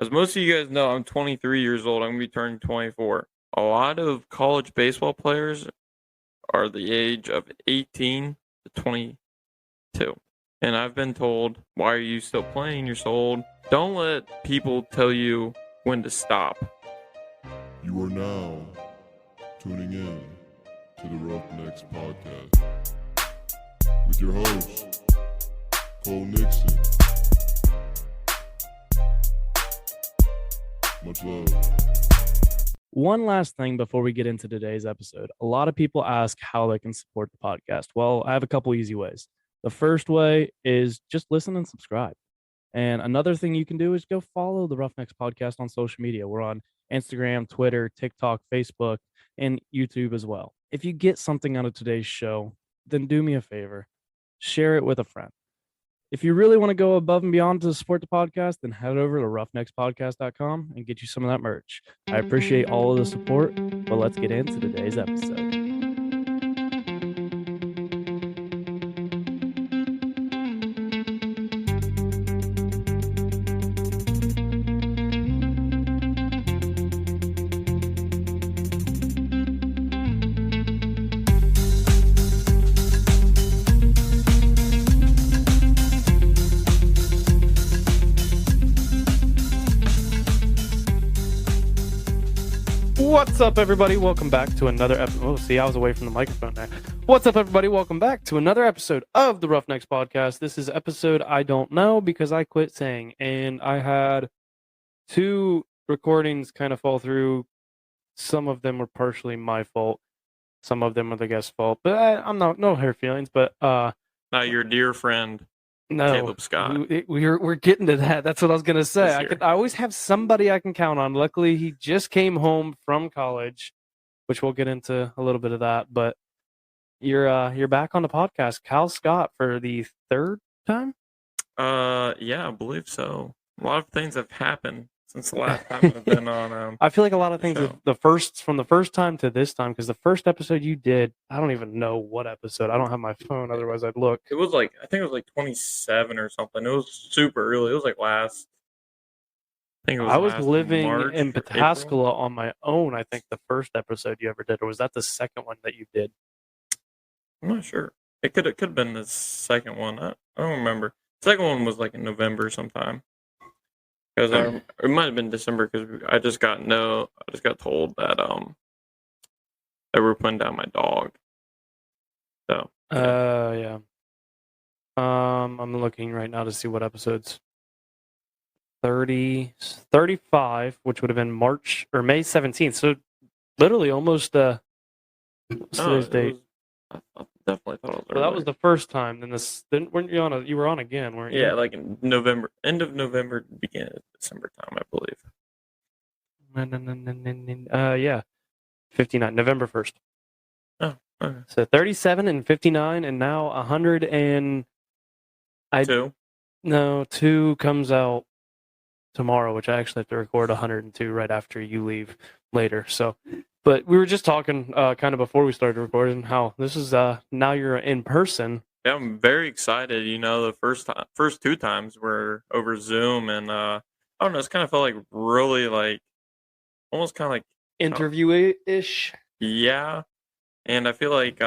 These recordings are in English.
As most of you guys know, I'm 23 years old. I'm going to be turning 24. A lot of college baseball players are the age of 18 to 22. And I've been told, why are you still playing? You're so old. Don't let people tell you when to stop. You are now tuning in to the Roughnecks Podcast with your host, Cole Nixon. Much love. One last thing before we get into today's episode. A lot of people ask how they can support the podcast. Well, I have a couple easy ways. The first way is just listen and subscribe. And another thing you can do is go follow the Roughnecks Podcast on social media. We're on Instagram, Twitter, TikTok, Facebook, and YouTube as well. If you get something out of today's show, then do me a favor. Share it with a friend. If you really want to go above and beyond to support the podcast, then head over to roughneckspodcast.com and get you some of that merch. I appreciate all of the support, but let's get into today's episode. What's up, everybody? Welcome back to another episode. Oh, see, I was away from the microphone there. What's up, everybody? Welcome back to another episode of the Roughnecks Podcast. This is episode I don't know because I quit saying, and I had two recordings kind of fall through. Some of them were partially my fault. Some of them were the guest's fault, but I'm no hard feelings. But Now, your dear friend, no, CalScott. we're getting to that. That's what I was gonna say. I always have somebody I can count on. Luckily, he just came home from college, which we'll get into a little bit of that. But you're back on the podcast, CalScott, for the third time. Yeah, I believe so. A lot of things have happened since the last time I've been on. I feel like a lot of things from the first time to this time, because the first episode you did, I don't even know what episode. I don't have my phone, otherwise I'd look. It was like, I think it was like 27 or something. It was super early. It was like last. I was living March in or Pataskala April. on my own. I think the first episode you ever did, or was that the second one that you did? I'm not sure. It could have been the second one. I don't remember. The second one was like in November sometime. Because it might have been December, because I just got told that they were putting down my dog. So Yeah. I'm looking right now to see what episodes. 35, which would have been March or May 17th. So literally almost today's date. I definitely thought it was So that was the first time. Then weren't you on? You were on again, weren't you? Yeah, like in November, end of November, beginning of December time, I believe. Yeah, 59, November 1st. Oh, okay. So 37 and 59, and now 100 and two comes out tomorrow, which I actually have to record 102 right after you leave later. So, but we were just talking kind of before we started recording how this is now you're in person. Yeah, I'm very excited. You know, the first two times were over Zoom, and I don't know, it's kind of felt like really like almost kind of like interview-ish. Yeah, and I feel like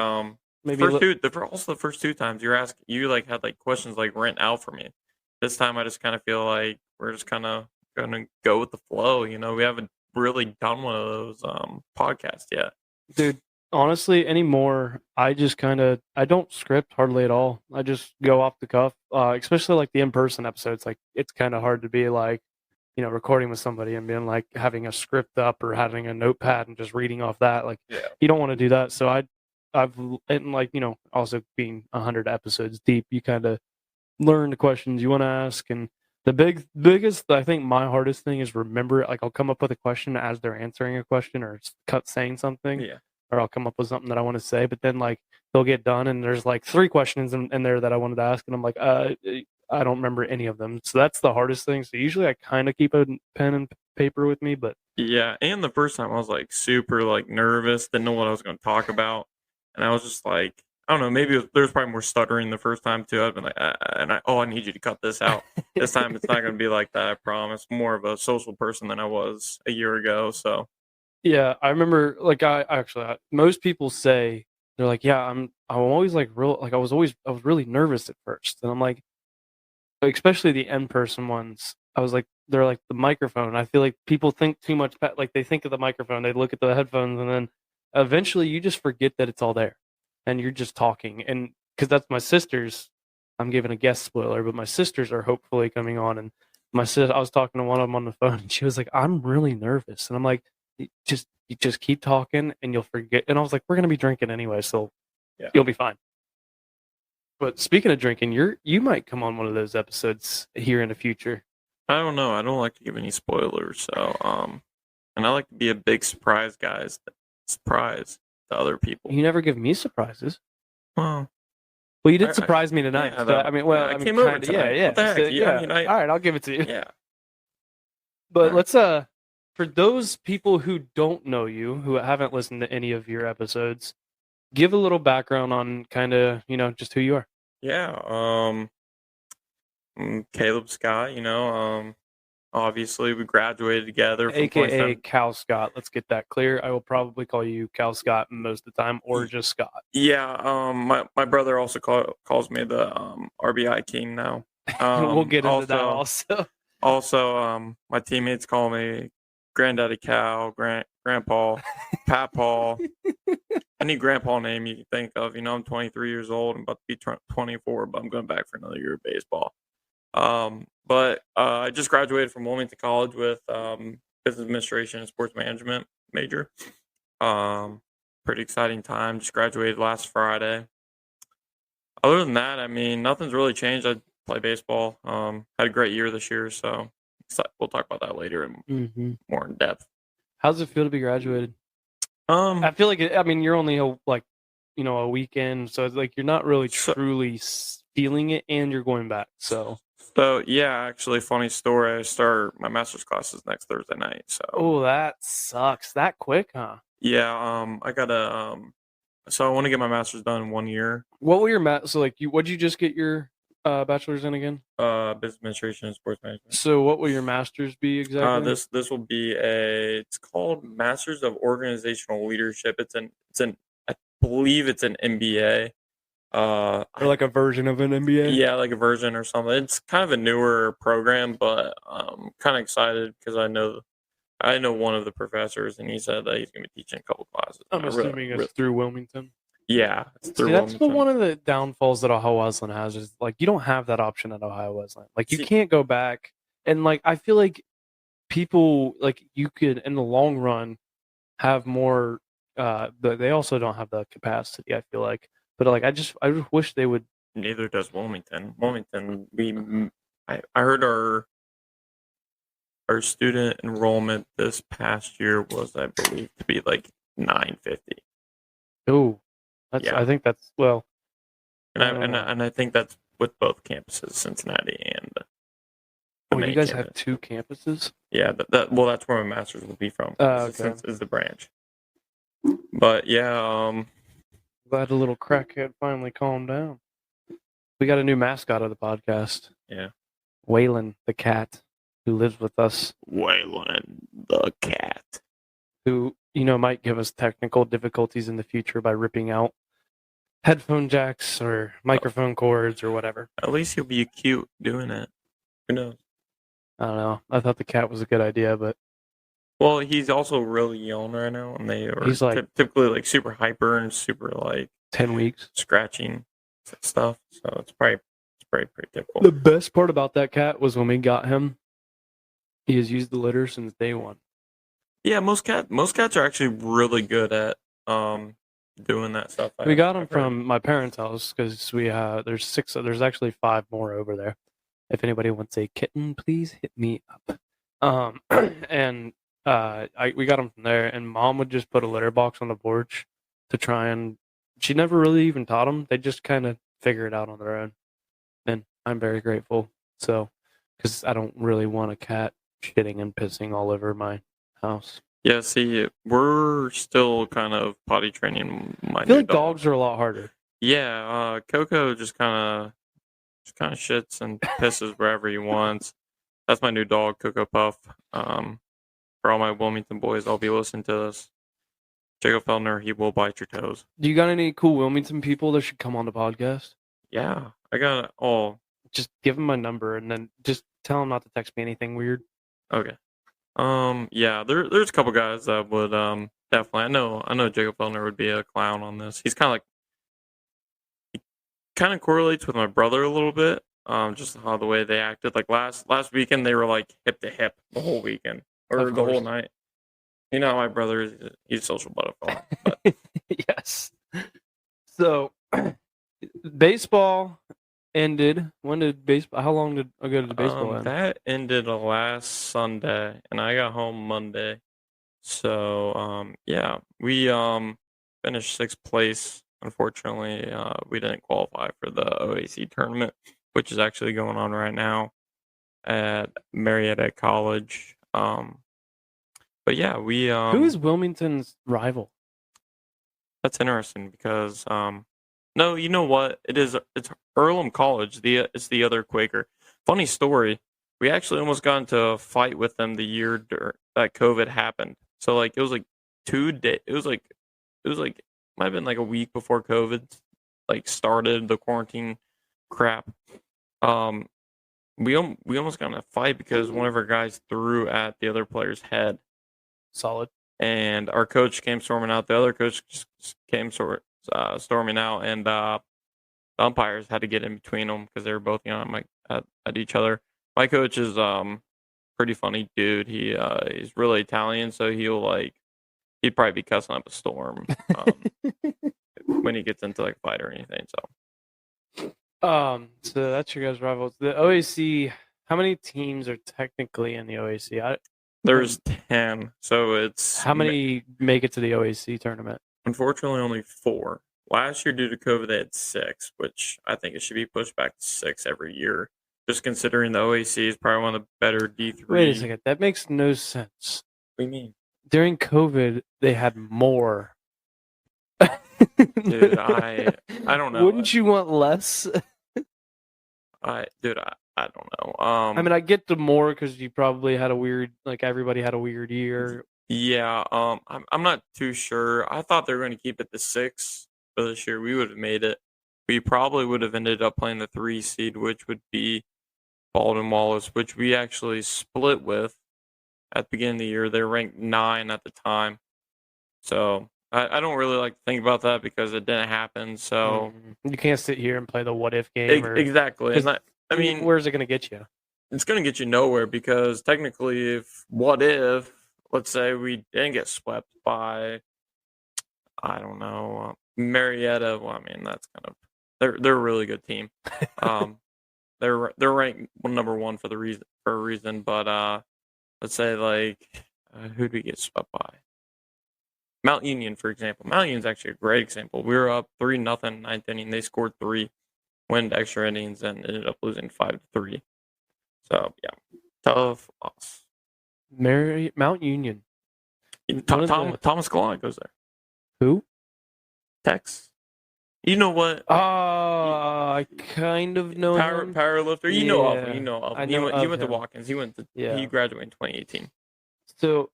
maybe the first two times you like had like questions like written out for me. This time I just kind of feel like we're just kind of gonna go with the flow. You know, we haven't really done one of those podcasts yet, dude. Honestly, anymore, I don't script hardly at all. I just go off the cuff, especially like the in-person episodes. Like, it's kind of hard to be like, you know, recording with somebody and being like having a script up or having a notepad and just reading off that. Like, yeah. You don't want to do that. So and like, you know, also being 100 episodes deep, you kind of learn the questions you want to ask. And the biggest, I think my hardest thing is remember it. Like, I'll come up with a question as they're answering a question or saying something. Yeah. Or I'll come up with something that I want to say, but then like they'll get done and there's like 3 questions in there that I wanted to ask, and I'm like, I don't remember any of them. So that's the hardest thing. So usually I kind of keep a pen and paper with me, but yeah. And the first time I was like super like nervous, didn't know what I was going to talk about, and I was just like, I don't know. Maybe there's probably more stuttering the first time too. I've been like, I need you to cut this out. This time it's not going to be like that. I promise. More of a social person than I was a year ago. So Yeah, I remember. Like, most people say they're like, yeah, I'm always like real. Like, I was really nervous at first, and I'm like, especially the in-person ones. I was like, they're like the microphone. I feel like people think too much. Like, they think of the microphone, they look at the headphones, and then eventually you just forget that it's all there, and you're just talking. And because that's my sisters, I'm giving a guest spoiler, but my sisters are hopefully coming on. And I was talking to one of them on the phone, and she was like, "I'm really nervous," and I'm like, you just keep talking, and you'll forget. And I was like, "We're gonna be drinking anyway, so yeah. you'll be fine." But speaking of drinking, you might come on one of those episodes here in the future. I don't know. I don't like to give any spoilers. So and I like to be a big surprise to other people. You never give me surprises. Well, you did surprise me tonight. Yeah, so, I mean, I came over tonight. Yeah. What the heck? So, yeah. All right, I'll give it to you. Yeah. But let's for those people who don't know you, who haven't listened to any of your episodes, give a little background on kind of, just who you are. Yeah. Caleb Scott, obviously we graduated together from AKA CalScott. Let's get that clear. I will probably call you CalScott most of the time, or just Scott. Yeah. My brother also calls me the RBI King now. We'll get into that also. Also, my teammates call me Granddaddy Cal, Grandpa, Pat Paul. Any grandpa name you can think of. I'm 23 years old. I'm about to be 24, but I'm going back for another year of baseball. But I just graduated from Wilmington College with business administration and sports management major. Pretty exciting time. Just graduated last Friday. Other than that, I mean, nothing's really changed. I play baseball. Had a great year this year, so we'll talk about that later and more in depth. How's it feel to be graduated? I feel like you're only a weekend, so it's like you're not really truly feeling it, and you're going back. So yeah, actually, funny story. I start my master's classes next Thursday night. So that sucks. That quick, huh? Yeah. I gotta so I want to get my master's done in 1 year. What were your what'd you just get your bachelor's in again? Business administration and sports management. So what will your master's be exactly? This will be it's called Masters of Organizational Leadership. I believe it's an MBA. Or like a version of an MBA? Yeah, like a version or something. It's kind of a newer program, but I'm kind of excited because I know one of the professors, and he said that he's going to be teaching a couple classes. I'm assuming it's through Wilmington. Yeah, it's through Wilmington. Wilmington. One of the downfalls that Ohio Wesleyan has is like you don't have that option at Ohio Wesleyan. Like you can't go back, and like I feel like people like you could in the long run have more, but they also don't have the capacity. I feel like, but like I just wish they would. Neither does Wilmington. I heard our student enrollment this past year was, I believe, to be like 950. Oh, I think that's well. And I think that's with both campuses, Cincinnati and. You guys have two campuses? Yeah, that's where my master's will be from. Okay. Is the branch. But yeah, glad a little crackhead finally calmed down. We got a new mascot of the podcast. Yeah, Waylon the cat, who lives with us. Waylon the cat, who might give us technical difficulties in the future by ripping out headphone jacks or microphone cords or whatever. At least he'll be cute doing it. Who knows? I don't know. I thought the cat was a good idea, but well, he's also really young right now, and he's like typically like super hyper and super like 10 weeks scratching stuff. So it's pretty typical. The best part about that cat was when we got him, he has used the litter since day one. Yeah, most cats are actually really good at doing that stuff. We got him from my parents' house because there's actually 5 more over there. If anybody wants a kitten, please hit me up. And we got him from there, and Mom would just put a litter box on the porch to try and. She never really even taught them. They just kind of figure it out on their own, and I'm very grateful. So, because I don't really want a cat shitting and pissing all over my house. Yeah, see, we're still kind of potty training my. I feel like dogs are a lot harder. Yeah, Coco just kind of shits and pisses wherever he wants. That's my new dog, Coco Puff. For all my Wilmington boys, I'll be listening to this. Jacob Feldner, he will bite your toes. Do you got any cool Wilmington people that should come on the podcast? Yeah, I got it all. Just give them my number and then just tell them not to text me anything weird. Okay. Yeah, there's a couple guys that would definitely. I know Jacob Feldner would be a clown on this. He's kind of he kind of correlates with my brother a little bit. Just how the way they acted. Like last weekend, they were like hip to hip the whole weekend or the whole night. You know, my brother he's a social butterfly. But. Yes. So, baseball ended. When did baseball? How long ago did the baseball end? That ended last Sunday, and I got home Monday. So, yeah, we finished 6th place. Unfortunately, we didn't qualify for the OAC tournament, which is actually going on right now at Marietta College. But yeah, we Who is Wilmington's rival? That's interesting because no, you know what? It's Earlham College. It's the other Quaker. Funny story. We actually almost got into a fight with them the year that COVID happened. So like it was like 2 days. It was like might have been like a week before COVID like started the quarantine crap. We almost got in a fight because one of our guys threw at the other player's head. Solid. And our coach came storming out. The other coach just came storming out, and the umpires had to get in between them because they were both yelling at each other. My coach is pretty funny dude. He's really Italian, so he'd probably be cussing up a storm when he gets into like a fight or anything. So that's your guys' rivals. The OAC. How many teams are technically in the OAC? There's 10, so it's how many make it to the OAC tournament? Unfortunately, only 4. Last year, due to COVID, they had 6, which I think it should be pushed back to 6 every year. Just considering the OAC is probably one of the better D3. Wait a second, that makes no sense. What do you mean? During COVID, they had more. Dude, I don't know. Wouldn't you want less? I don't know. I mean, I get the more because you probably had a weird, like everybody had a weird year. Yeah. I'm not too sure. I thought they were going to keep it to 6 for this year. We would have made it. We probably would have ended up playing the 3 seed, which would be Baldwin Wallace, which we actually split with at the beginning of the year. They were ranked 9 at the time. So I don't really like to think about that because it didn't happen. So you can't sit here and play the what if game. Exactly. I mean, where's it going to get you? It's going to get you nowhere because technically, let's say we didn't get swept by, I don't know, Marietta. Well, I mean, that's kind of they're a really good team. They're ranked number 1 for a reason. But let's say like who'd we get swept by? Mount Union, for example. Mount Union's actually a great example. We were up 3-0 ninth inning. They scored 3, went extra innings, and ended up losing 5-3. So yeah, tough loss. Mount Union. Thomas Kalani goes there. Who? Tex. You know what? I kind of know him. Powerlifter. You know of him. You know of him. He went to him. Watkins. He graduated in 2018. So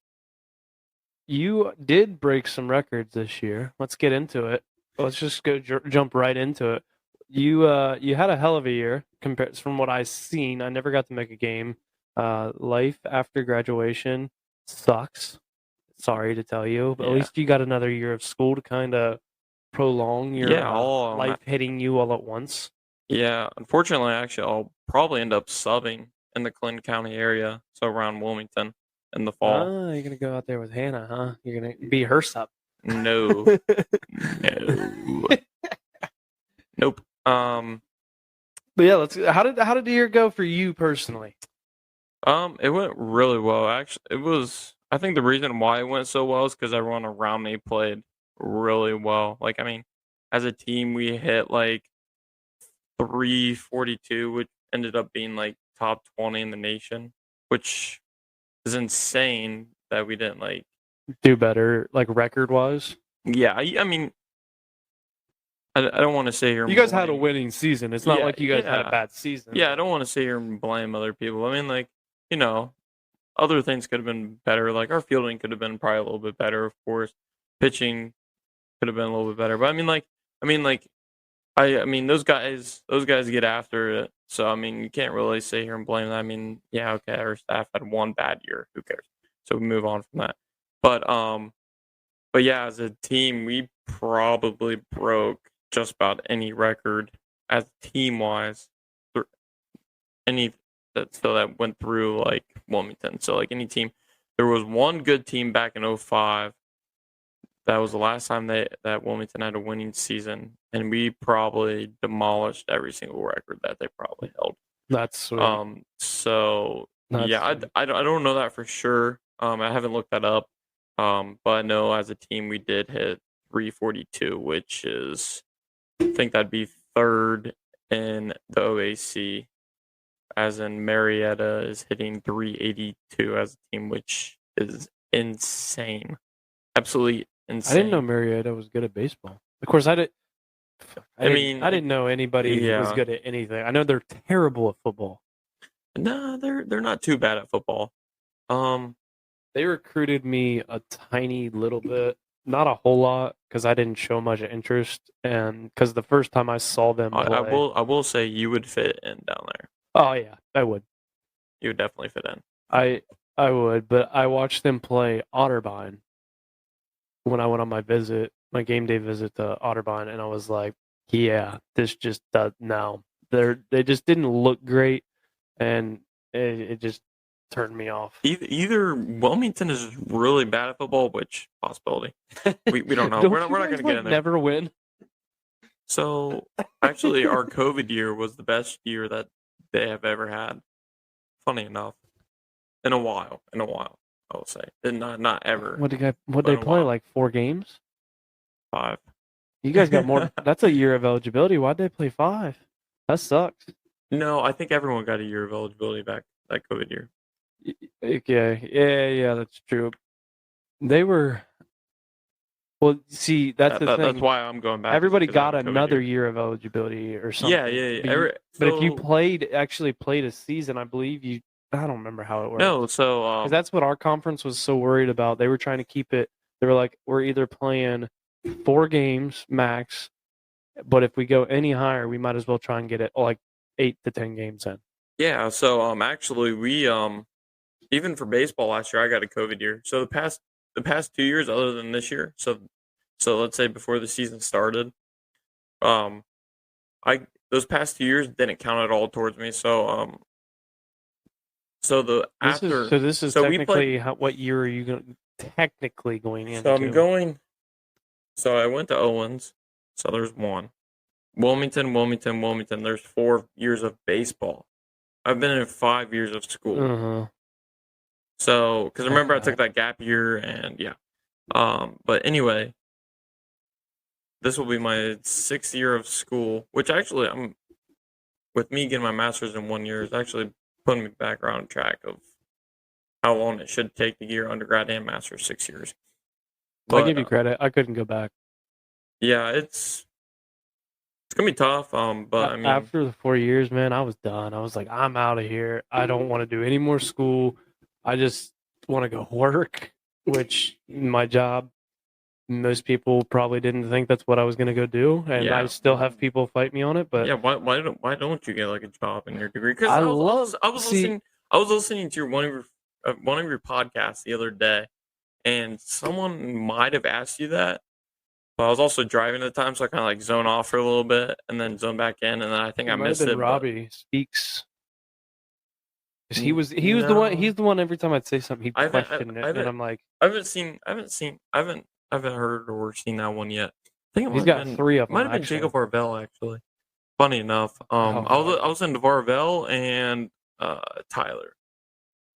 you did break some records this year. Let's get into it. Let's just go jump right into it. You had a hell of a year compared from what I've seen. I never got to make a game. Life after graduation sucks. Sorry to tell you, but at least you got another year of school to kind of prolong your life hitting you all at once. Yeah, unfortunately, actually, I'll probably end up subbing in the Clinton County area, so around Wilmington in the fall. Oh, you're gonna go out there with Hannah, huh? You're gonna be her sub. No, no, nope. But yeah, how did the year go for you personally? It went really well. Actually, I think the reason why it went so well is because everyone around me played really well. Like, I mean, as a team, we hit like 342, which ended up being like top 20 in the nation, which is insane that we didn't like do better, like record wise. Yeah, I mean, I don't want to sit here. You guys had a winning season. It's not like you guys had a bad season. Yeah, I don't want to sit here and blame other people. I mean, like, you know, other things could have been better. Like our fielding could have been probably a little bit better, of course. Pitching could have been a little bit better. But I mean, those guys get after it. So I mean, you can't really sit here and blame them. I mean, yeah, okay, our staff had one bad year. Who cares? So we move on from that. But yeah, as a team, we probably broke just about any record as team wise. Any that went through like Wilmington. So like any team, there was one good team back in 2005. That was the last time that Wilmington had a winning season, and we probably demolished every single record that they probably held. That's sweet. I don't know that for sure. I haven't looked that up. But I know as a team we did hit 342, which is, I think that'd be third in the OAC, as in Marietta is hitting 382 as a team, which is insane. Absolutely insane. I didn't know Marietta was good at baseball. Of course, I didn't know anybody was good at anything. I know they're terrible at football. No, they're not too bad at football. They recruited me a tiny little bit, not a whole lot, because I didn't show much interest, and because the first time I saw them play, I will say you would fit in down there. Oh yeah, I would. You would definitely fit in. I would, but I watched them play Otterbein when I went on my game day visit to Otterbein, and I was like, yeah, this just does no. They just didn't look great, and it just turned me off. Either Wilmington is really bad at football, which possibility. We don't know. We're not going to get in there. Never win. So actually, our COVID year was the best year that they have ever had. Funny enough, in a while, I will say, and not ever. What they play, like 4 games? 5. You guys got more. That's a year of eligibility. Why'd they play 5? That sucks. No, I think everyone got a year of eligibility back that COVID year. Yeah, that's true. They were. Well, see, that's the thing. That's why I'm going back. Everybody got another year of eligibility or something. Yeah. But if you actually played a season, I believe I don't remember how it worked. No, so because that's what our conference was so worried about. They were trying to keep it. They were like, we're either playing 4 games max, but if we go any higher, we might as well try and get it like 8 to 10 games in. Yeah. So actually, we even for baseball last year, I got a COVID year. So the past 2 years, other than this year, so let's say before the season started, those past 2 years didn't count at all towards me. So this is technically what year are you technically going into? So I went to Owens. So there's 1. Wilmington. There's 4 years of baseball. I've been in 5 years of school. Uh-huh. So, because remember I took that gap year, and yeah. But anyway, this will be my 6th year of school, which actually with me getting my master's in 1 year is actually putting me back around track of how long it should take to get your undergrad and master's 6 years. But, I give you credit. I couldn't go back. Yeah, it's gonna be tough. But I mean, after the 4 years, man, I was done. I was like, I'm out of here. I don't want to do any more school. I just want to go work, which my job, most people probably didn't think that's what I was going to go do, and I still have people fight me on it. But yeah, why don't you get like a job in your degree? Because I was listening to one of your podcasts the other day, and someone might have asked you that, but I was also driving at the time, so I kind of like zone off for a little bit and then zone back in, and then I think I missed it. Robbie Speaks. He was the one. He's the one. Every time I'd say something, he'd question it, and I'm like, I haven't heard or seen that one yet. I think he's got 3 of them. Might have been Jacob Varvel, actually. Funny enough, I was into Varvel and Tyler.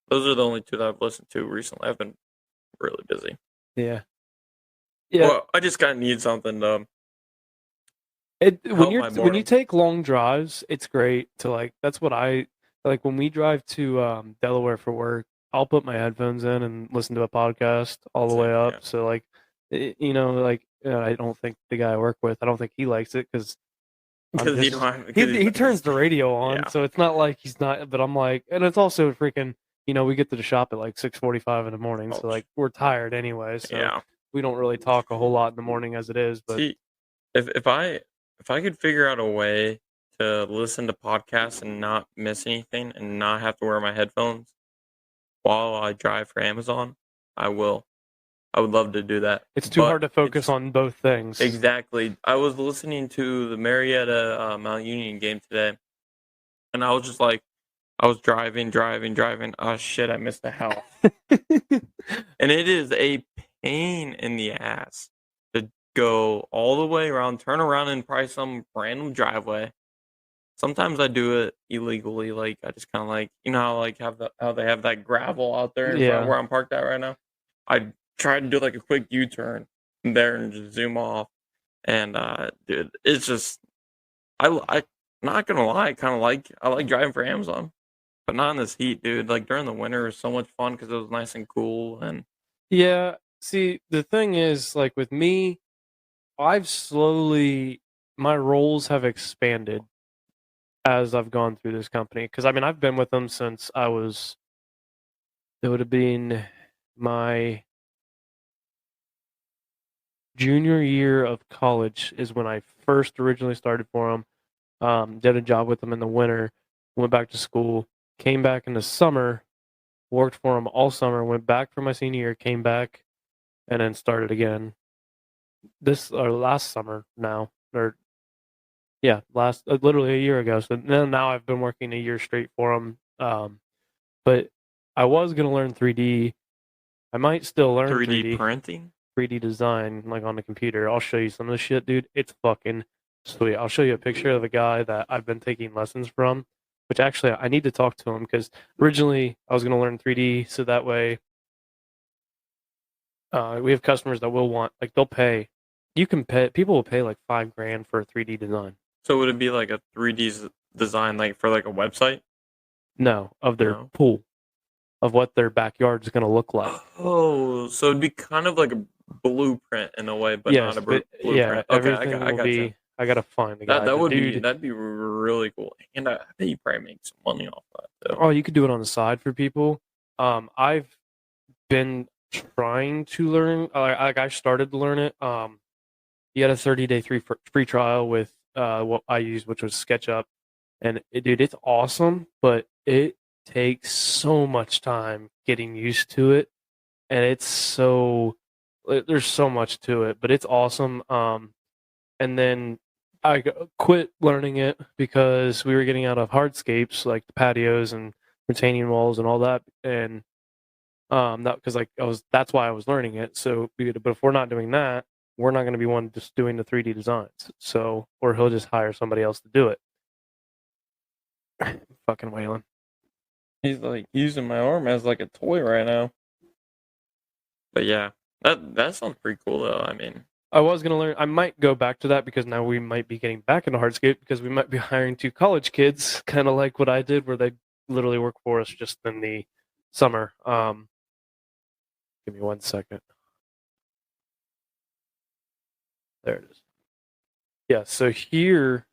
Those are the only 2 that I've listened to recently. I've been really busy. Yeah. Well, I just kind of need something to. When you take long drives, it's great to like. That's what I. Like when we drive to Delaware for work, I'll put my headphones in and listen to a podcast all the way up. Yeah. So like, like I don't think the guy I work with, I don't think he likes it because Because you don't have. he turns the radio on, Yeah. so it's not like he's not. But I'm like, and it's also freaking. We get to the shop at like 6:45 in the morning, so like we're tired anyway. So Yeah. we don't really talk a whole lot in the morning as it is. But See, if I could figure out a way to listen to podcasts and not miss anything and not have to wear my headphones while I drive for Amazon, I will. I would love to do that. it's too hard to focus on both things. Exactly. I was listening to the Marietta Mount Union game today, and I was just like, I was driving. Oh shit! I missed the house. And it is a pain in the ass to go all the way around, turn around in probably some random driveway. Sometimes I do it illegally, like I just kind of like how they have that gravel out there in front Yeah. of where I'm parked at right now. I tried to do like a quick U-turn there and just zoom off, and dude, it's just I not gonna lie, I like driving for Amazon, but not in this heat, dude. Like during the winter, it was so much fun because it was nice and cool, and Yeah. See, the thing is, like with me, my roles have expanded as I've gone through this company. Because I mean, I've been with them since it would have been my junior year of college is when I first originally started for them. Did a job with them in the winter, went back to school, came back in the summer, worked for them all summer, went back for my senior year, came back, and then started again. Last summer now, or yeah, literally a year ago. So now I've been working a year straight for them. But I was gonna learn 3D. I might still learn 3D printing. 3D design, like on the computer. I'll show you some of the shit, dude. It's fucking sweet. I'll show you a picture of a guy that I've been taking lessons from, which actually I need to talk to him because originally I was going to learn 3D so that way we have customers that will want, like they'll pay. People will pay like $5,000 for a 3D design. So would it be like a 3D design, like for like a website? No, of their No. pool, of what their backyard is going to look like. Oh, so it'd be kind of like a blueprint in a way, but Yes, not a but blueprint. yeah, Okay, everything I will got you. be. I gotta find the guy. That'd be really cool, and I bet you probably make some money off that too. Oh, you could do it on the side for people. I've been trying to learn. Like I started to learn it. You had a 30-day free trial with what I used, which was SketchUp, and dude, it's awesome, but it takes so much time getting used to it, and there's so much to it, but it's awesome. And then I quit learning it because we were getting out of hardscapes like the patios and retaining walls and all that, and that because like that's why I was learning it. So, but if we're not doing that, we're not going to be one just doing the 3D designs. So, or he'll just hire somebody else to do it. Fucking Waylon. He's like using my arm as like a toy right now. But yeah, that sounds pretty cool though. I mean, I was going to learn. I might go back to that because now we might be getting back into hardscape because we might be hiring 2 college kids, kind of like what I did, where they literally work for us just in the summer. Give me 1 second. There it is. Yeah, so here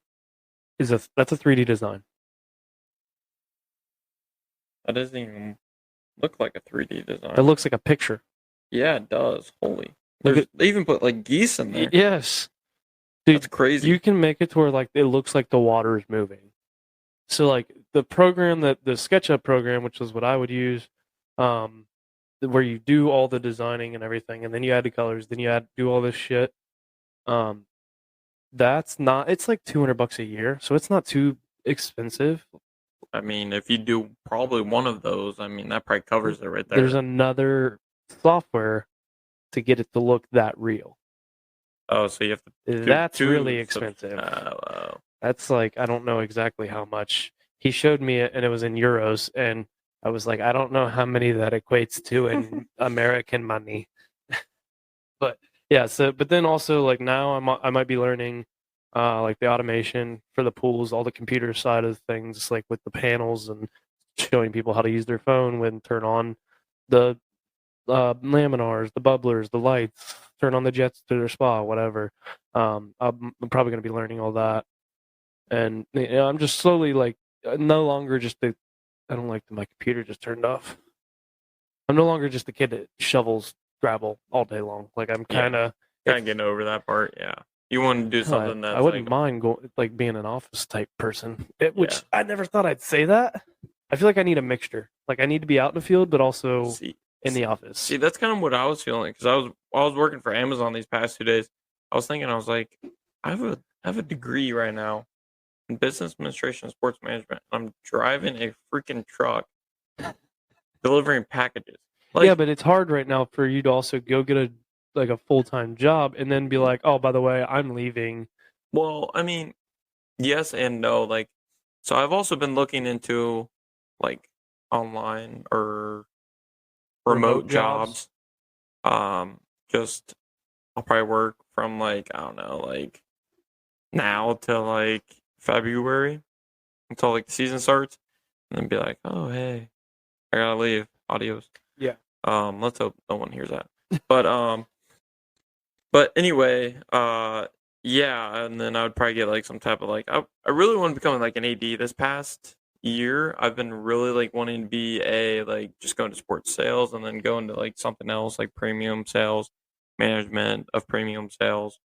is that's a 3D design. that doesn't even look like a 3D design. It looks like a picture. Yeah, it does. Holy, Look they even put like geese in there. Yes. Dude, That's crazy. you can make it to where like it looks like the water is moving. So like the SketchUp program, which is what I would use, where you do all the designing and everything, and then you add the colors, then you do all this shit. It's like $200 a year, so it's not too expensive. I mean, if you do probably one of those, I mean that probably covers it right there. There's another software to get it to look that real. Oh, so you have to. That's really expensive. Wow. That's like, I don't know exactly how much. He showed me it and it was in euros, and I was like, I don't know how many that equates to in American money. But yeah, but then also like now I might be learning like the automation for the pools, all the computer side of things, like with the panels and showing people how to use their phone when turn on the laminars, the bubblers, the lights, turn on the jets to their spa, whatever. I'm probably going to be learning all that. And I'm just slowly like no longer just I don't like that my computer just turned off. I'm no longer just the kid that shovels gravel all day long. Like I'm kind of getting over that part. Yeah, you want to do something that I wouldn't mind like being an office type person, which Yeah. I never thought I'd say that. I feel like I need a mixture. Like I need to be out in the field, but also in the office. See, that's kind of what I was feeling because I was working for Amazon these past 2 days. I was thinking, I was like, I have a degree right now in business administration and sports management. I'm driving a freaking truck, delivering packages. Like, yeah, but it's hard right now for you to also go get a full-time job and then be like, oh, by the way, I'm leaving. well, I mean, yes and no. Like, so I've also been looking into like online or remote jobs. Just I'll probably work from like, I don't know, like now till like February until like the season starts, and then be like, oh hey, I gotta leave. Adios. Yeah. Let's hope no one hears that. But anyway, yeah, and then I would probably get like some type of like I really want to become like an AD. This past year, I've been really like wanting to be like just going to sports sales and then go into like something else like premium sales, management of premium sales,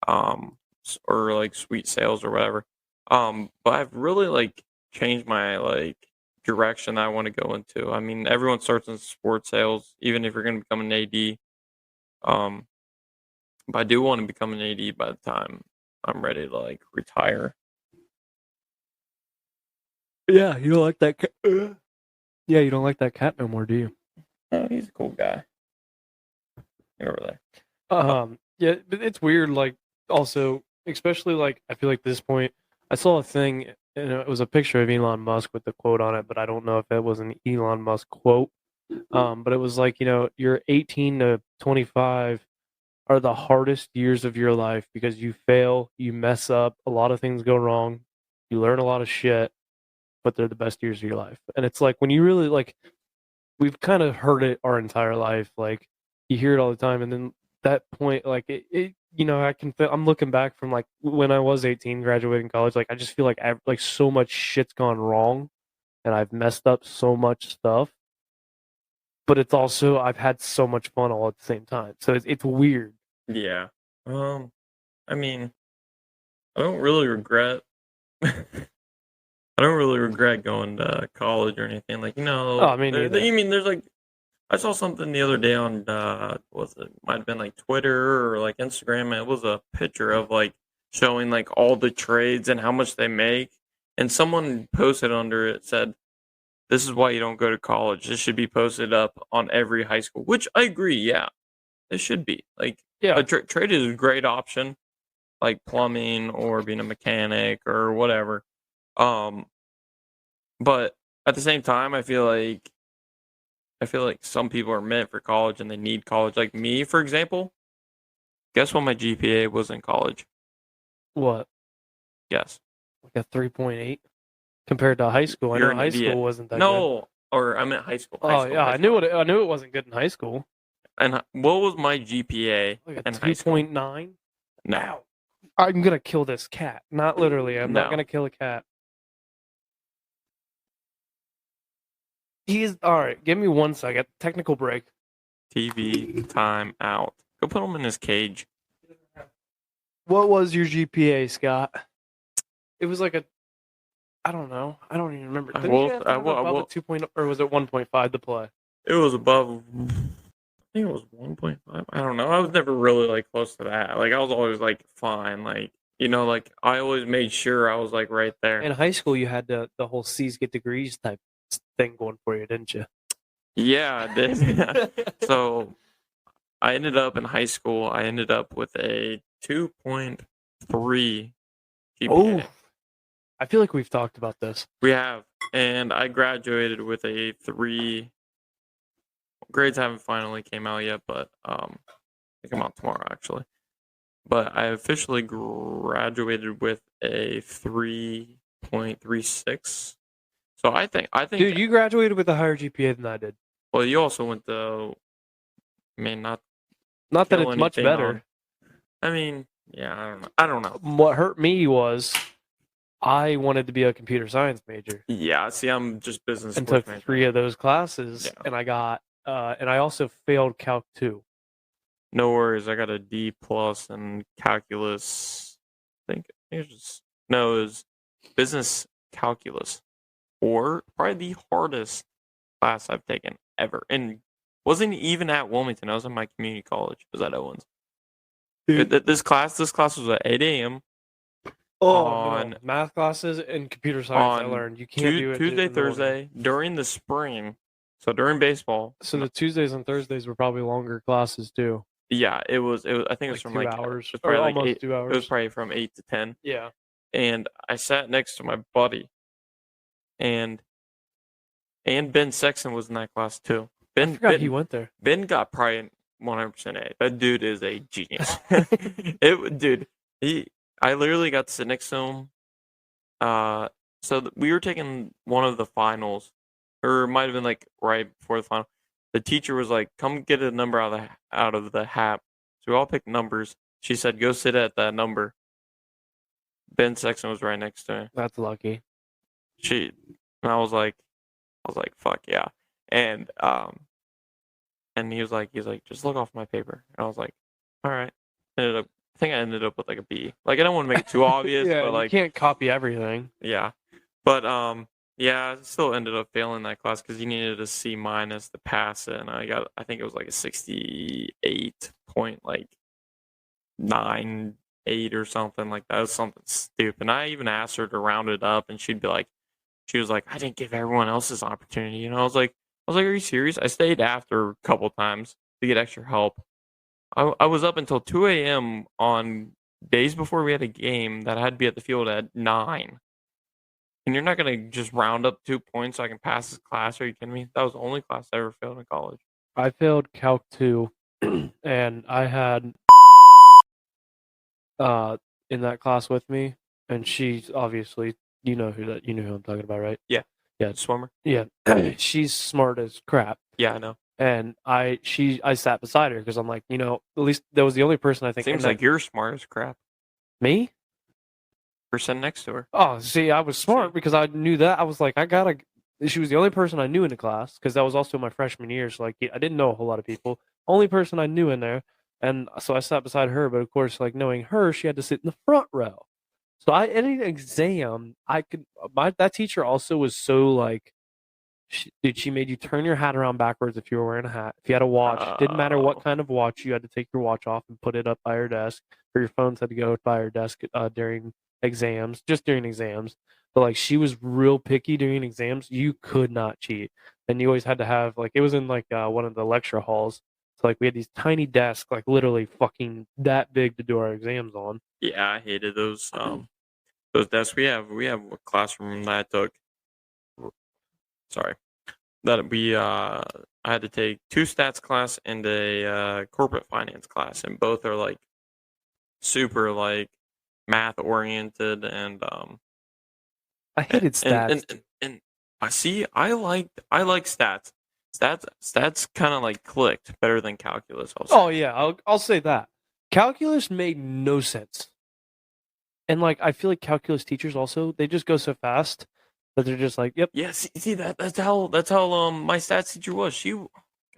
or like suite sales or whatever. But I've really like changed my like direction that I want to go into. I mean, everyone starts in sports sales, even if you're going to become an AD. But I do want to become an AD by the time I'm ready to like retire. Yeah, you don't like that cat. Yeah, you don't like that cat no more, do you? Oh, he's a cool guy. Get over there. Yeah, but it's weird. Like, also, especially like I feel like at this point, I saw a thing, and it was a picture of Elon Musk with the quote on it, but I don't know if it was an Elon Musk quote. But it was like, you're 18 to 25 are the hardest years of your life because you fail, you mess up, a lot of things go wrong, you learn a lot of shit, but they're the best years of your life. And it's like when you really like, we've kind of heard it our entire life. Like you hear it all the time, and then that point, like I'm looking back from like when I was 18, graduating college. Like I just feel like like so much shit's gone wrong, and I've messed up so much stuff. But it's also I've had so much fun all at the same time. So it's weird. Yeah. I mean, I don't really regret. I don't really regret going to college or anything. Like, Oh, I mean, there's like, I saw something the other day on, might have been like Twitter or like Instagram, and it was a picture of like showing like all the trades and how much they make. And someone posted under it said, this is why you don't go to college. This should be posted up on every high school, which I agree. Yeah, it should be. Like, yeah, a trade is a great option, like plumbing or being a mechanic or whatever. But at the same time, I feel like some people are meant for college and they need college. Like me, for example. Guess what my GPA was in college? What? Guess. Like a 3.8 compared to high school. I know high school wasn't that good. No, or I meant high school. I knew it wasn't good in high school. And what was my GPA like in high school? 2.9? No. I'm going to kill this cat. Not literally. I'm not going to kill a cat. All right, give me 1 second. Technical break. TV time out. Go put him in his cage. What was your GPA, Scott? It was like I don't know. I don't even remember. Didn't you have to have above a 2.0, or was it 1.5 to play? It was above. I think it was 1.5. I don't know. I was never really like close to that. Like I was always like fine. Like like I always made sure I was like right there. In high school, you had the whole C's get degrees type thing going for you, didn't you? Yeah, I did. So I ended up in high school. I ended up with a 2.3 GPA. Oh, I feel like we've talked about this. We have, and I graduated with a 3. Grades haven't finally came out yet, but they come out tomorrow actually. But I officially graduated with a 3.36. So I think. Dude, you graduated with a higher GPA than I did. Well, you also went to, I mean, not Not that kill it's much anything better. on- I mean, yeah, I don't know. What hurt me was I wanted to be a computer science major Yeah, see, I'm just business and sports took major. 3 of those classes, Yeah. and I got and I also failed Calc 2. No worries, I got a D plus in calculus. I think it was business calculus, or probably the hardest class I've taken ever, and wasn't even at Wilmington. I was in my community college. It was at Owens. This class was at 8 a.m. on no. Math classes and computer science. I on learned you can't do it Tuesday, in the morning. Thursday during the spring. So during baseball. So the Tuesdays and Thursdays were probably longer classes too. Yeah, it was. I think it was Like from 2 like hours, it was or probably like almost 8, 2 hours. It was probably from 8 to 10. Yeah. And I sat next to my buddy, and Ben Sexton was in that class too. I forgot he went there. Ben got probably 100% A. That dude is a genius. Dude, I literally got to sit next to him. So we were taking one of the finals, or it might have been like right before the final. The teacher was like, "Come get a number out of the hat." So we all picked numbers. She said, "Go sit at that number." Ben Sexton was right next to me. That's lucky. And I was like, "Fuck yeah!" And he was like, "Just look off my paper." And I was like, "All right." I think I ended up with like a B. Like I don't want to make it too obvious, Yeah, but like you can't copy everything. yeah, but yeah, I still ended up failing that class because you needed a C minus to pass it, and I think it was like a 68.98 or something like that. It was something stupid. And I even asked her to round it up, and she was like, I didn't give everyone else's opportunity. And I was like, are you serious? I stayed after a couple times to get extra help. I was up until 2 a.m. on days before we had a game that I had to be at the field at 9. And you're not going to just round up 2 points so I can pass this class. Are you kidding me? That was the only class I ever failed in college. I failed Calc 2, and I had in that class with me, and she's obviously, you know who I'm talking about, right? Yeah. Yeah. Swimmer? Yeah. She's smart as crap. Yeah, I know. And I sat beside her because I'm like, at least that was the only person I think. Seems like you're smart as crap. Me? We're sitting next to her. Oh, see, I was smart because I knew that. I was like, she was the only person I knew in the class because that was also my freshman year. So, like, I didn't know a whole lot of people. Only person I knew in there. And so I sat beside her. But, of course, like, knowing her, she had to sit in the front row. So, in an exam, that teacher also was so, like, she made you turn your hat around backwards if you were wearing a hat. If you had a watch, didn't matter what kind of watch, you had to take your watch off and put it up by your desk. Or your phones had to go by your desk during exams. But like she was real picky during exams. You could not cheat, and you always had to have like it was in like one of the lecture halls. So like we had these tiny desks, like literally fucking that big to do our exams on. Yeah, I hated those desks. We have a classroom that I took. Sorry, that I had to take 2 stats class and a corporate finance class, and both are like super like math oriented, and I hated stats. and I see I like stats. Stats kind of like clicked better than calculus. Oh yeah, I'll say that. Calculus made no sense. And like I feel like calculus teachers also they just go so fast that they're just like, yep. Yeah, see that's how my stats teacher was.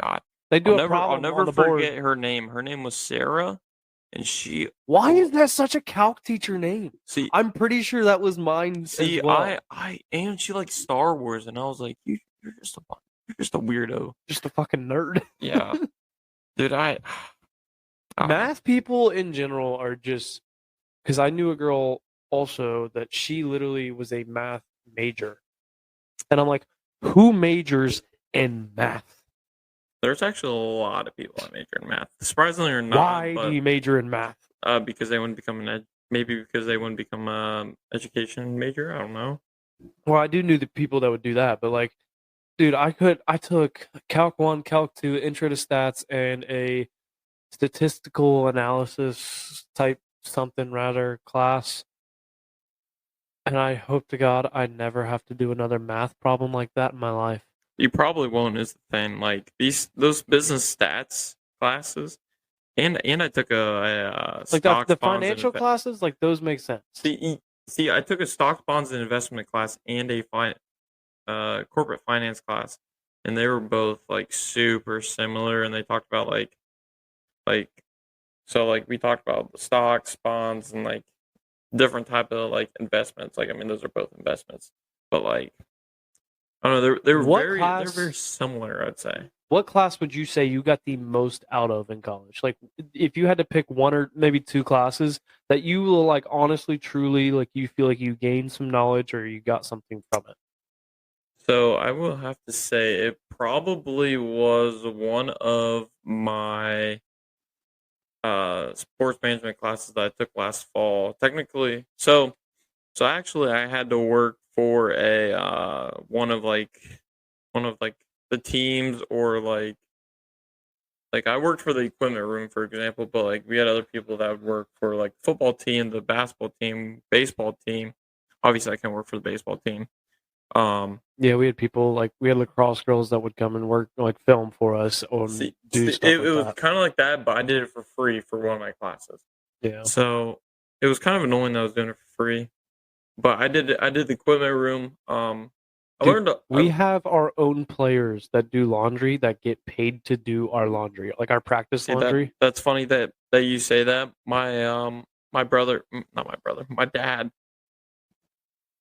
God. They do I'll never forget her name. Her name was Sarah. And why is that such a calc teacher name? See, I'm pretty sure that was mine. See, as well. and she likes Star Wars, and I was like, you're just a weirdo, just a fucking nerd. Yeah, dude. Math people in general are just because I knew a girl also that she literally was a math major, and I'm like, who majors in math? There's actually a lot of people that major in math. Surprisingly or not. Why do you major in math? Because they wouldn't become maybe because they wouldn't become education major. I don't know. Well, I do knew the people that would do that, but like, dude, I took Calc 1, Calc 2, Intro to Stats, and a statistical analysis type something rather class. And I hope to God I never have to do another math problem like that in my life. You probably won't, is the thing. Like those business stats classes And I took a Like stocks, the bonds, and financial classes, like those make sense. see, I took a stocks, bonds, and investment class and a corporate finance class, and they were both like super similar. And they talked about like so like we talked about the stocks, bonds, and like different type of like investments. Like I mean, those are both investments, but like I don't know, they're What very class- they're very similar. I'd say. What class would you say you got the most out of in college? Like, if you had to pick one or maybe two classes that you will like honestly, truly, like you feel like you gained some knowledge or you got something from it. So I will have to say it probably was one of my sports management classes that I took last fall. Technically, so actually I had to work for a one of the teams, or like I worked for the equipment room, for example, but like we had other people that would work for like football team, the basketball team, baseball team. Obviously I can't work for the baseball team. Yeah, we had people like we had lacrosse girls that would come and work like film for us or do stuff it like was that. kind of like that, but I did it for free for one of my classes. Yeah. So it was kind of annoying that I was doing it for free, but I did the equipment room. I Dude, learned we have our own players that do laundry that get paid to do our laundry, like our practice see laundry. that's funny that you say that. My brother, not my brother, my dad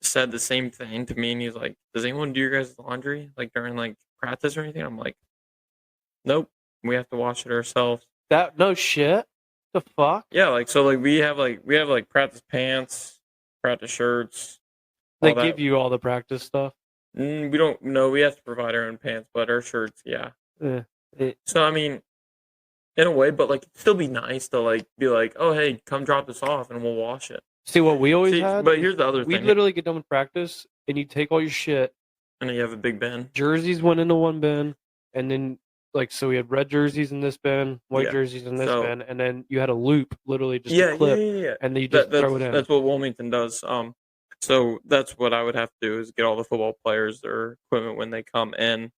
said the same thing to me, and he's like, "Does anyone do your guys' laundry like during like practice or anything?" I'm like, "Nope, we have to wash it ourselves." That no shit. The fuck? Yeah, like so, like we have like practice pants, practice shirts. They all that. give you all the practice stuff. We don't know. We have to provide our own pants, but our shirts, yeah. So I mean, in a way, but like it'd still be nice to like be like, "Oh, hey, come drop this off, and we'll wash it." See what we always See, had? but here's the other We thing. literally get done with practice and you take all your shit. And then you have a big bin. Jerseys went into one bin, and then like so we had red jerseys in this bin, white Yeah. jerseys in this So- bin, and then you had a loop, literally just Yeah, a clip, yeah. and then you just throw it in. That's what Wilmington does. So that's what I would have to do is get all the football players their equipment when they come in.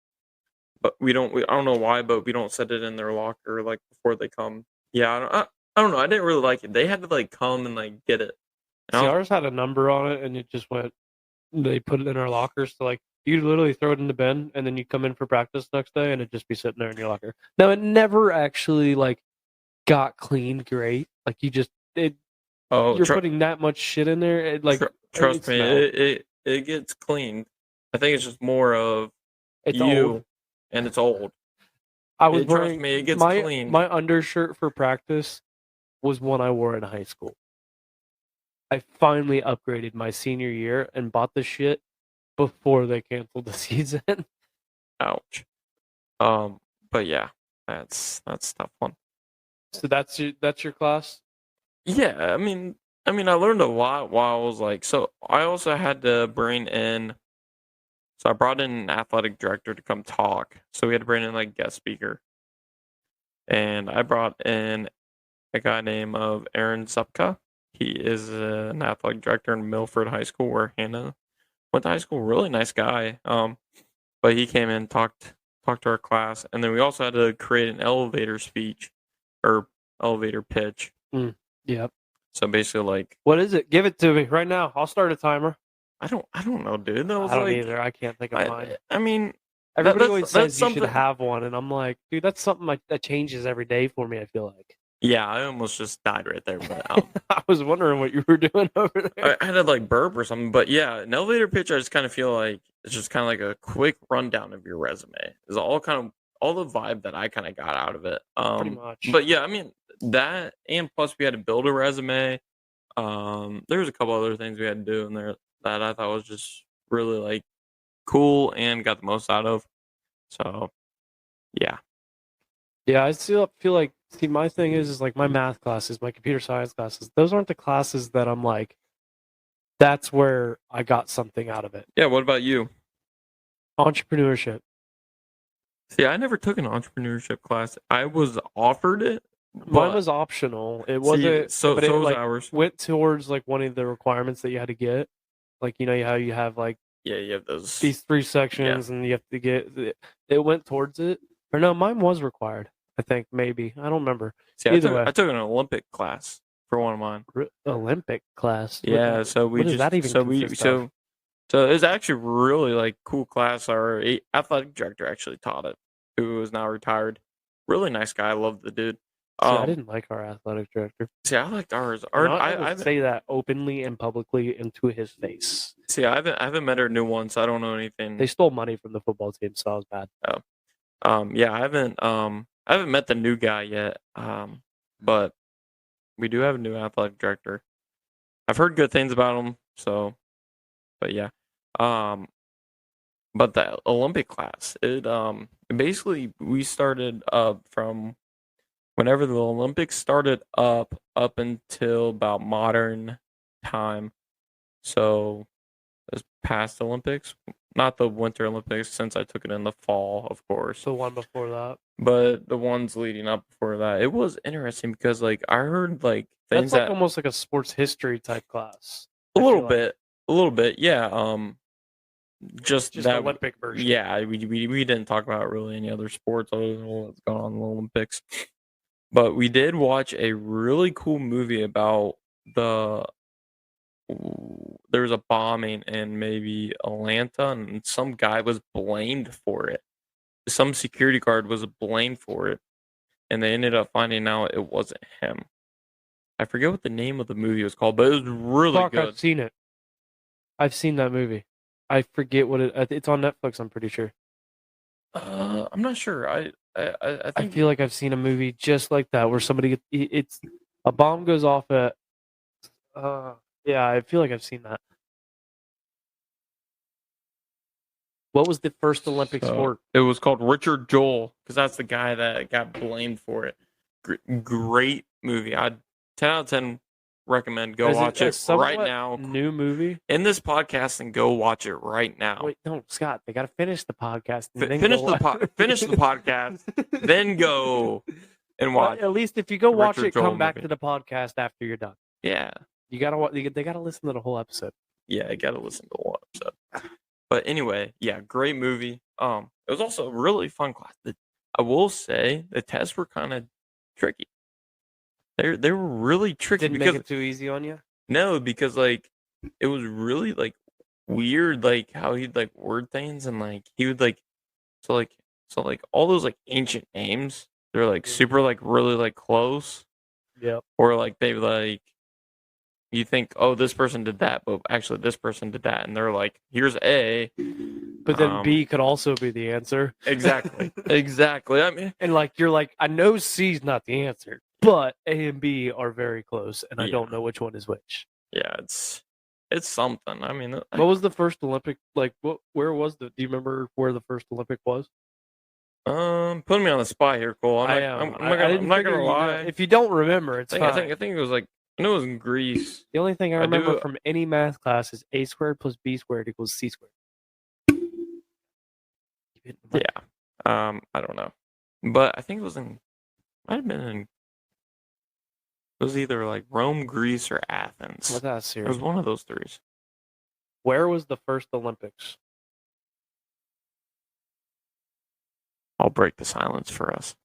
But I don't know why, but we don't set it in their locker like before they come. Yeah, I don't know. I didn't really like it. They had to like come and like get it. And See, I was- ours had a number on it, and it just went. They put it in our lockers, so like you literally throw it in the bin, and then you come in for practice next day, and it just be sitting there in your locker. Now it never actually like got cleaned great. Like you just you're putting that much shit in there. It, like trust me, smell. it gets cleaned. I think it's just more of It's you, old. and it's old. I was Trust wearing me, it gets my cleaned. my undershirt for practice was one I wore in high school. I finally upgraded my senior year and bought the shit before they canceled the season. Ouch. But yeah, that's a tough one. So that's your class? Yeah, I mean, I learned a lot while I was like, so I also had to bring in, so I brought in an athletic director to come talk. So we had to bring in like guest speaker, and I brought in a guy named Aaron Supka. He is an athletic director in Milford High School, where Hannah went to high school. Really nice guy. But he came in, talked to our class, and then we also had to create an elevator speech or elevator pitch. Yep. So basically, like, What is it? Give it to me right now. I'll start a timer. I don't know, dude. That was I don't like, either. I can't think of mine. I mean, Everybody that's- always that's says you should something- have one, and I'm like, dude, that's something like that changes every day for me. I feel like. yeah, I almost just died right there. But I was wondering what you were doing over there. I had to like burp or something. But yeah, an elevator pitch, I just kind of feel like it's just kind of like a quick rundown of your resume. It's all the vibe that I kind of got out of it. Pretty much. But yeah, I mean that, and plus we had to build a resume. There's a couple other things we had to do in there that I thought was just really like cool and got the most out of. So yeah. Yeah, I still feel like my thing is like my math classes, my computer science classes, those aren't the classes that I'm like that's where I got something out of it. Yeah, what about you? Entrepreneurship. See, I never took an entrepreneurship class. I was offered it. Mine was optional. It wasn't so but it was like ours. went towards like one of the requirements that you had to get. Like you know how you have like Yeah, you have those. these 3 sections and you have to get it went towards it. Or no, mine was required. I think maybe. I don't remember. See, Either way. I took an Olympic class for one of mine. Olympic class. Yeah, so we what does just that even so we consist of? so it was actually really like cool class. Our athletic director actually taught it, who is now retired. Really nice guy. I love the dude. See, I didn't like our athletic director. See, I liked ours. I would say that openly and publicly into his face. See, I haven't met her new one, so I don't know anything. They stole money from the football team, so I was bad. Yeah, I haven't met the new guy yet. But we do have a new athletic director. I've heard good things about him, so but yeah. But the Olympic class, it basically we started from whenever the Olympics started up until about modern time. So it was past Olympics, not the Winter Olympics, since I took it in the fall, of course. The one before that. But the ones leading up before that, it was interesting because like I heard like things That's like that almost like a sports history type class. a little bit, yeah. Just that Olympic version. Yeah, we didn't talk about really any other sports other than what's going on in the Olympics. But we did watch a really cool movie about there was a bombing in maybe Atlanta, and some guy was blamed for it. Some security guard was blamed for it, and they ended up finding out it wasn't him. I forget what the name of the movie was called, but it was really good. I've seen it. I've seen that movie. I forget what it's on Netflix. I'm pretty sure. I'm not sure. I feel like I've seen a movie just like that where somebody it's a bomb goes off at. Yeah, I feel like I've seen that. What was the first Olympic sport? It was called Richard Jewell, because that's the guy that got blamed for it. Great movie. I'd 10 out of 10 recommend. Go watch it right now. New movie? In this podcast, and go watch it right now. Wait, no, Scott. They got to finish the podcast. Finish the podcast, then go and watch. Well, at least if you go watch Richard it, come Jewell back movie. to the podcast after you're done. Yeah. You gotta. They gotta listen to the whole episode. Yeah, I gotta listen to the whole episode. But anyway, yeah, great movie. It was also a really fun class. I will say the tests were kind of tricky. They were really tricky. Didn't make it too easy on you? No, because like it was really like weird, like how he'd like word things, and like he would like so like all those like ancient names. They're like super like really like close. Yep. Or like they like you think, oh, this person did that, but actually this person did that, and they're like, here's A. But then B could also be the answer. Exactly. Exactly. I mean, and like you're like, I know C's not the answer, but A and B are very close, and I don't know which one is which. Yeah, it's something. I mean, what was the first Olympic? Like, where was do you remember where the first Olympic was? Putting me on the spot here, Cole. I'm not gonna lie. If you don't remember, it's fine. I think it was like I know it was in Greece. The only thing I remember from any math class is A squared plus B squared equals C squared. Yeah. I don't know, but I think it was might have been in. It was either like Rome, Greece, or Athens. Well, that's serious. It was one of those three. Where was the first Olympics? I'll break the silence for us.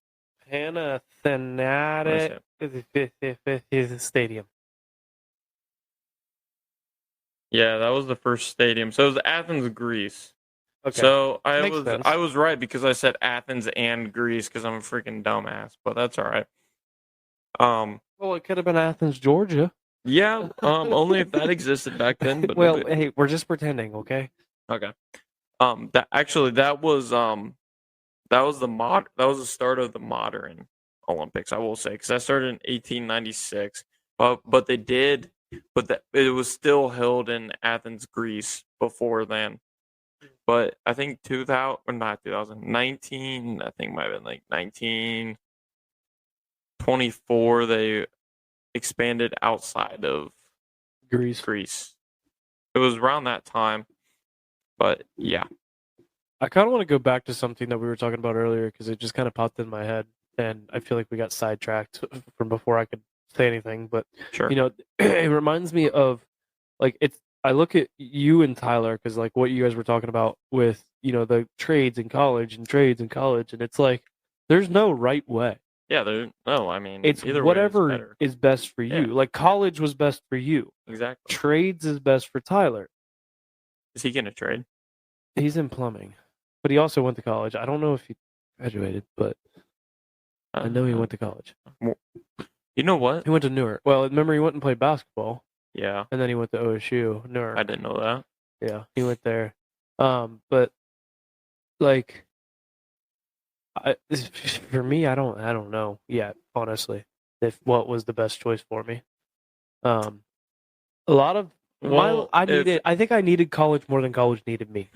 Panathinaikos Stadium. Yeah, that was the first stadium. So it was Athens, Greece. Okay. So I was right because I said Athens and Greece because I'm a freaking dumbass, but that's all right. Well, it could have been Athens, Georgia. Yeah, only if that existed back then. But well, hey, we're just pretending, okay? Okay. That was the start of the modern Olympics, I will say, because that started in 1896. But it was still held in Athens, Greece before then. But I think 19, I think it might have been like 1924, they expanded outside of Greece. It was around that time. But yeah. I kind of want to go back to something that we were talking about earlier because it just kind of popped in my head. And I feel like we got sidetracked from before I could say anything. But, sure. You know, it reminds me of like I look at you and Tyler because like what you guys were talking about with, you know, the trades in college, and it's like there's no right way. Yeah, no, I mean, It's either way is whatever better. is best for you. Yeah. Like college was best for you. Exactly. Trades is best for Tyler. Is he going to trade? He's in plumbing, but he also went to college. I don't know if he graduated, but I know he went to college. You know what? He went to Newark. Well, remember he went and played basketball, Yeah, and then he went to OSU, Newark. I didn't know that. Yeah, he went there. But like, for me, I don't know yet, honestly, if what was the best choice for me. A lot of I think I needed college more than college needed me.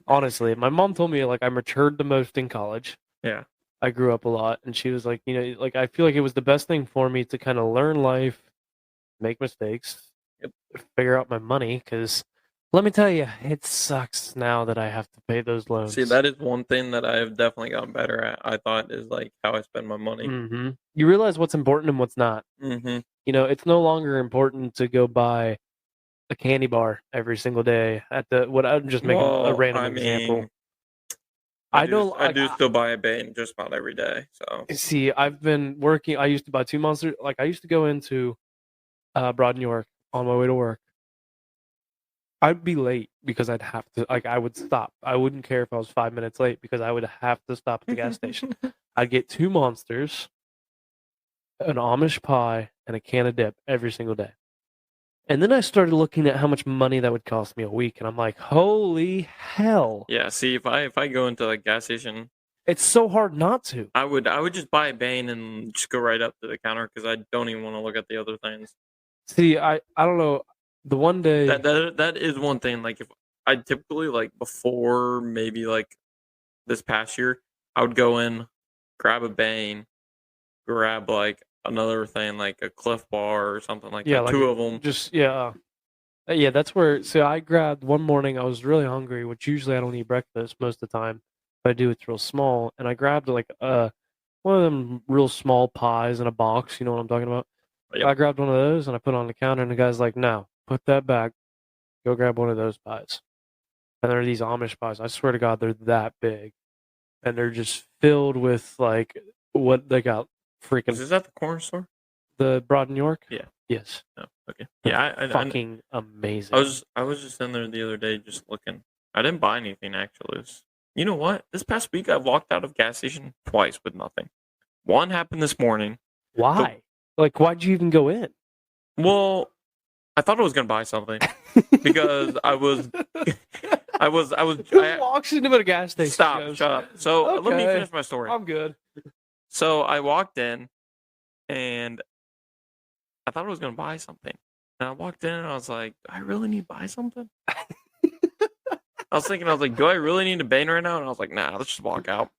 Honestly, my mom told me like I matured the most in college. Yeah. I grew up a lot, and she was like, like I feel like it was the best thing for me to kind of learn life, make mistakes, figure out my money. Because let me tell you, it sucks now that I have to pay those loans. See, that is one thing that I have definitely gotten better at. I thought is like how I spend my money. Mm-hmm. You realize what's important and what's not. Mm-hmm. It's no longer important to go buy a candy bar every single day at the. What I'm just making a random example. I do still buy a Bane just about every day. So see, I've been working. I used to buy 2 Monsters. Like I used to go into Broad New York on my way to work. I'd be late because I'd have to. Like I would stop. I wouldn't care if I was 5 minutes late because I would have to stop at the gas station. I'd get 2 Monsters, an Amish pie, and a can of dip every single day. And then I started looking at how much money that would cost me a week, and I'm like, holy hell. Yeah, see, if I go into the gas station, it's so hard not to. I would just buy a Bane and just go right up to the counter because I don't even want to look at the other things. See, I don't know. The one day that is one thing. Like if I typically like before maybe like this past year, I would go in, grab a Bane, grab like another thing like a Cliff Bar or something like that. Like 2 of them. Just yeah, that's where. So I grabbed one morning. I was really hungry, which usually I don't eat breakfast most of the time. But I do. It's real small, and I grabbed like one of them real small pies in a box. You know what I'm talking about? Yep. I grabbed one of those and I put it on the counter, and the guy's like, "No, put that back. Go grab one of those pies." And there are these Amish pies. I swear to God, they're that big, and they're just filled with like what they got. Freaking! Is that the corner store? The Broad New York? Yeah. Yes. Oh, okay. Yeah, I fucking amazing. I was just in there the other day just looking. I didn't buy anything actually. You know what? This past week I walked out of gas station twice with nothing. One happened this morning. Why? Like, why'd you even go in? Well, I thought I was gonna buy something because I walks into a gas station. Stop! Shut up. So let me finish my story. I'm good. So I walked in, and I thought I was gonna buy something. And I walked in, and I was like, "Do I really need to buy something?" I was like, "Do I really need a Bane right now?" And I was like, "Nah, let's just walk out."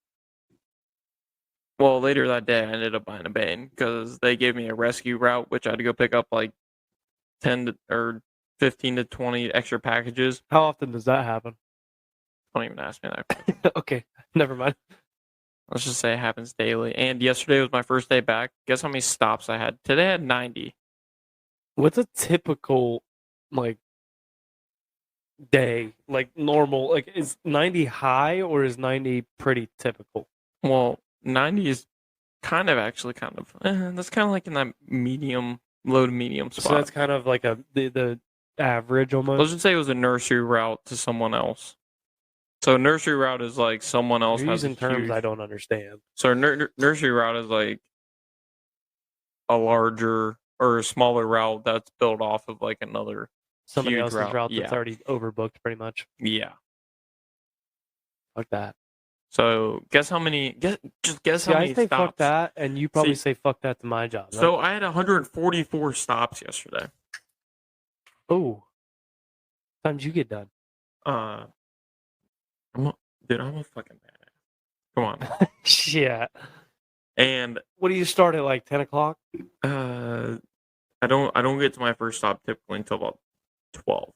Well, later that day, I ended up buying a Bane because they gave me a rescue route, which I had to go pick up like 15 to 20 extra packages. How often does that happen? Don't even ask me that. Okay, never mind. Let's just say it happens daily. And yesterday was my first day back. Guess how many stops I had? Today I had 90. What's a typical, like, day? Like, normal? Like, is 90 high or is 90 pretty typical? Well, 90 is that's kind of like in that low to medium spot. So that's kind of like the average almost? Let's just say it was a nursery route to someone else. So nursery route is like someone else You're has using terms I don't understand. So nursery route is like a larger or a smaller route that's built off of like another somebody huge else's route that's yeah. already overbooked pretty much. Yeah. Fuck that. So guess how many how many I say stops. Fuck that, and you probably say fuck that to my job. Right? So I had 144 stops yesterday. Oh. Times you get done. I'm a fucking badass. Come on. Yeah. And what do you start at like 10 o'clock? I don't get to my first stop typically until about 12.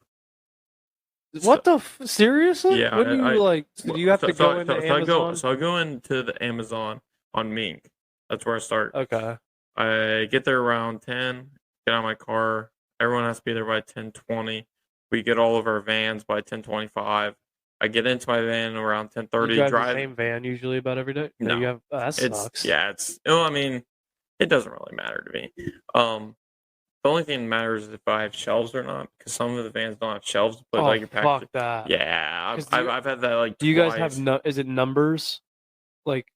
What seriously? Yeah. When do you do you have to go into Amazon? I go into the Amazon on Mink. That's where I start. Okay. I get there around 10, get out of my car. Everyone has to be there by 10:20. We get all of our vans by 10:25. I get into my van around 10:30. You drive Drive. the same van usually about every day? No. You have, that sucks. I mean, it doesn't really matter to me. The only thing that matters is if I have shelves or not, because some of the vans don't have shelves to put like your package. Fuck that. Yeah, 'Cause I've had that like. Do you guys twice. have is it numbers? Like,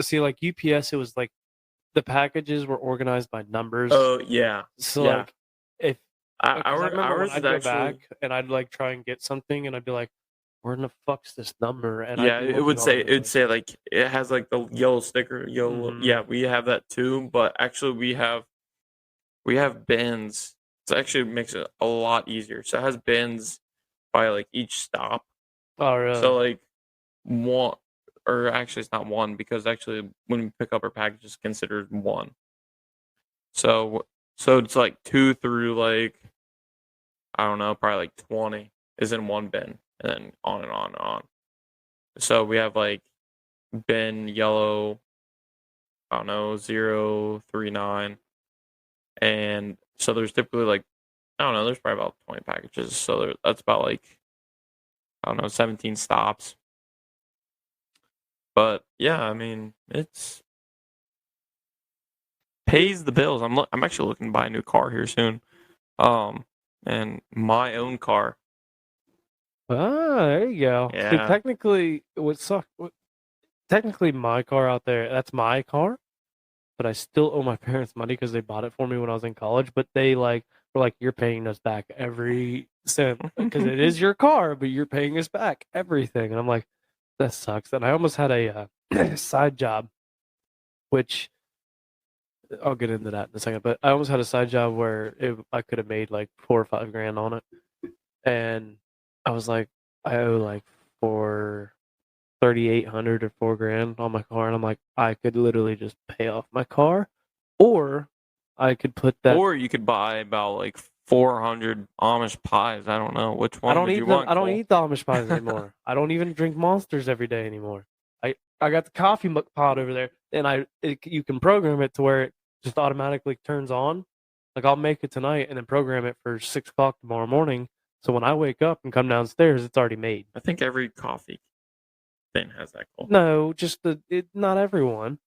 see, like UPS, it was like the packages were organized by numbers. Oh yeah. So yeah. like, if I remember ours when I'd is go actually. back and I'd like try and get something, and I'd be like, "Where in the fuck's this number?" And Yeah, I'd be it would looking all say over the place. like it has like the yellow sticker. Yellow. Mhm. Yeah, we have that too. But actually, we have bins. So actually, it makes it a lot easier. So it has bins by like each stop. Oh really? So like one, or actually it's not one, because actually when we pick up our package, it's considered one. So it's like 2 through like, I don't know, probably like 20 is in one bin, and then on and on and on. So we have like bin yellow, I don't know, 039, and so there's typically like, I don't know, there's probably about 20 packages. So that's about like, I don't know, 17 stops. But yeah, I mean, it's pays the bills. I'm actually looking to buy a new car here soon, and my own car. Ah, there you go. Yeah. See, technically, technically my car out there, that's my car, but I still owe my parents money because they bought it for me when I was in college. But they like were like, "You're paying us back every cent because it is your car, but you're paying us back everything." And I'm like, that sucks. And I almost had a side job, which I'll get into that in a second. But I almost had a side job where I could have made like $4 or $5 grand on it, and I was like, I owe like for $3,800 or $4 grand on my car, and I'm like, I could literally just pay off my car, or I could put that. Or you could buy about like 400 Amish pies. I don't know which one would you want. I don't Cole? eat the Amish pies anymore. I don't even drink Monsters every day anymore. I got the coffee pot over there, and you can program it to where it just automatically turns on. Like I'll make it tonight and then program it for 6 o'clock tomorrow morning. So when I wake up and come downstairs, it's already made. I think every coffee thing has that, Cole. No, just not everyone.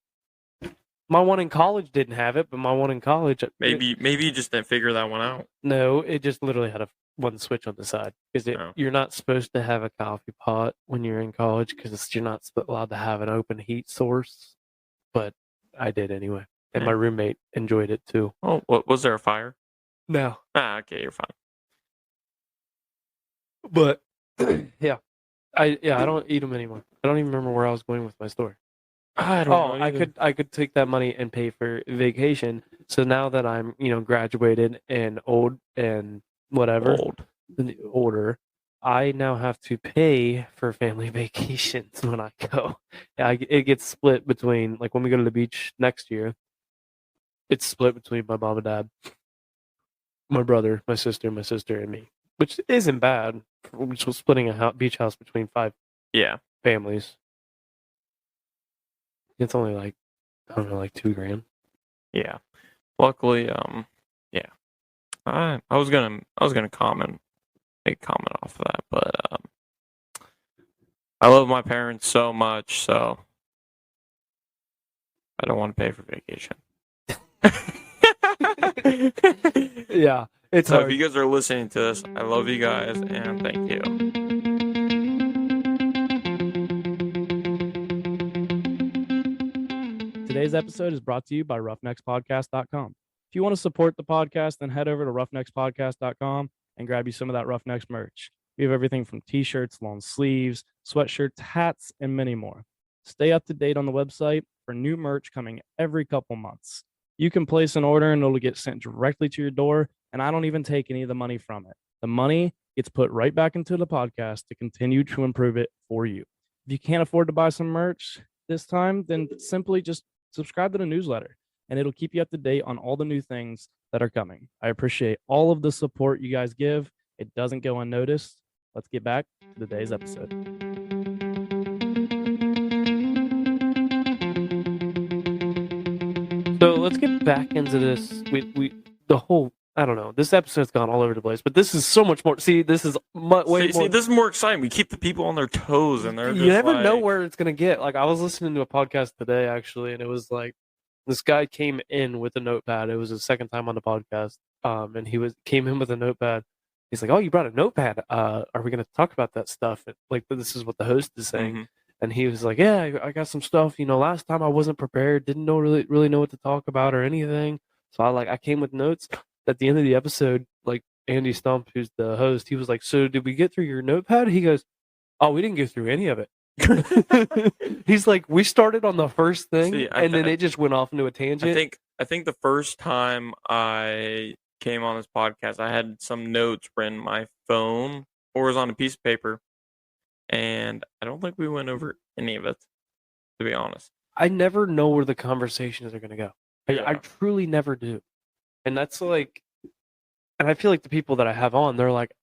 My one in college didn't have it, but my one in college Maybe you just didn't figure that one out. No, it just literally had one switch on the side because you're not supposed to have a coffee pot when you're in college because you're not allowed to have an open heat source. But I did anyway, and my roommate enjoyed it too. Oh, what was there a fire? No. Okay, you're fine. But yeah, I don't eat them anymore. I don't even remember where I was going with my story. I don't know. I could take that money and pay for vacation. So now that I'm graduated and old and whatever, older, I now have to pay for family vacations when I go. It gets split between, like when we go to the beach next year, it's split between my mom and dad, my brother, my sister, and me, which isn't bad. Which was splitting a beach house between 5 families. It's only like, I don't know, like $2 grand. Yeah. Luckily, yeah. I was gonna make a comment off of that, but I love my parents so much, so I don't want to pay for vacation. Yeah, it's so hard. if you guys are listening to this, I love you guys and thank you. Today's episode is brought to you by roughneckspodcast.com. If you want to support the podcast, then head over to roughneckspodcast.com and grab you some of that Roughnecks merch. We have everything from t-shirts, long sleeves, sweatshirts, hats, and many more. Stay up to date on the website for new merch coming every couple months. You can place an order and it'll get sent directly to your door, and I don't even take any of the money from it. The money gets put right back into the podcast to continue to improve it for you. If you can't afford to buy some merch this time, then simply just subscribe to the newsletter, and it'll keep you up to date on all the new things that are coming. I appreciate all of the support you guys give. It doesn't go unnoticed. Let's get back to today's episode. So let's get back into this. The whole I don't know. This episode's gone all over the place, but this is so much more. See, this is way more. See, this is more exciting. We keep the people on their toes, and they're You just never know like- where it's gonna get. Like I was listening to a podcast today actually, and it was like this guy came in with a notepad. It was his second time on the podcast, and came in with a notepad. He's like, "Oh, you brought a notepad. Are we gonna talk about that stuff?" Like this is what the host is saying. Mhm. And he was like, "Yeah, I got some stuff. Last time I wasn't prepared, didn't know really know what to talk about or anything. So I came with notes." At the end of the episode, like Andy Stump, who's the host, he was like, "So did we get through your notepad?" He goes, "Oh, we didn't go through any of it." He's like, "We started on the first thing, See, and then it just went off into a tangent." I think the first time I came on this podcast, I had some notes written on my phone or was on a piece of paper, and I don't think we went over any of it, to be honest. I never know where the conversations are going to go. I Yeah. truly never do. And that's like, and I feel like the people that I have on, they're like,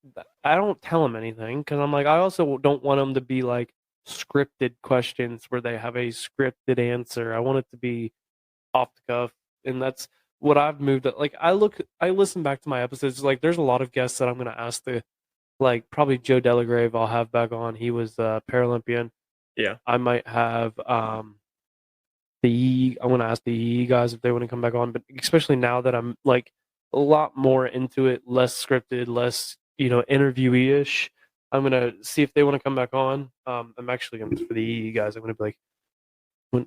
I don't tell them anything because I'm like, I also don't want them to be like scripted questions where they have a scripted answer. I want it to be off the cuff. And that's what I've moved. Like, I listen back to my episodes. Like, there's a lot of guests that I'm going to ask like, probably Joe Delagrave, I'll have back on. He was a Paralympian. Yeah. I might have, I want to ask the EE guys if they want to come back on, but especially now that I'm like a lot more into it, less scripted, less interviewee-ish. I'm gonna see if they want to come back on. I'm actually gonna for the EE guys. I'm gonna be like,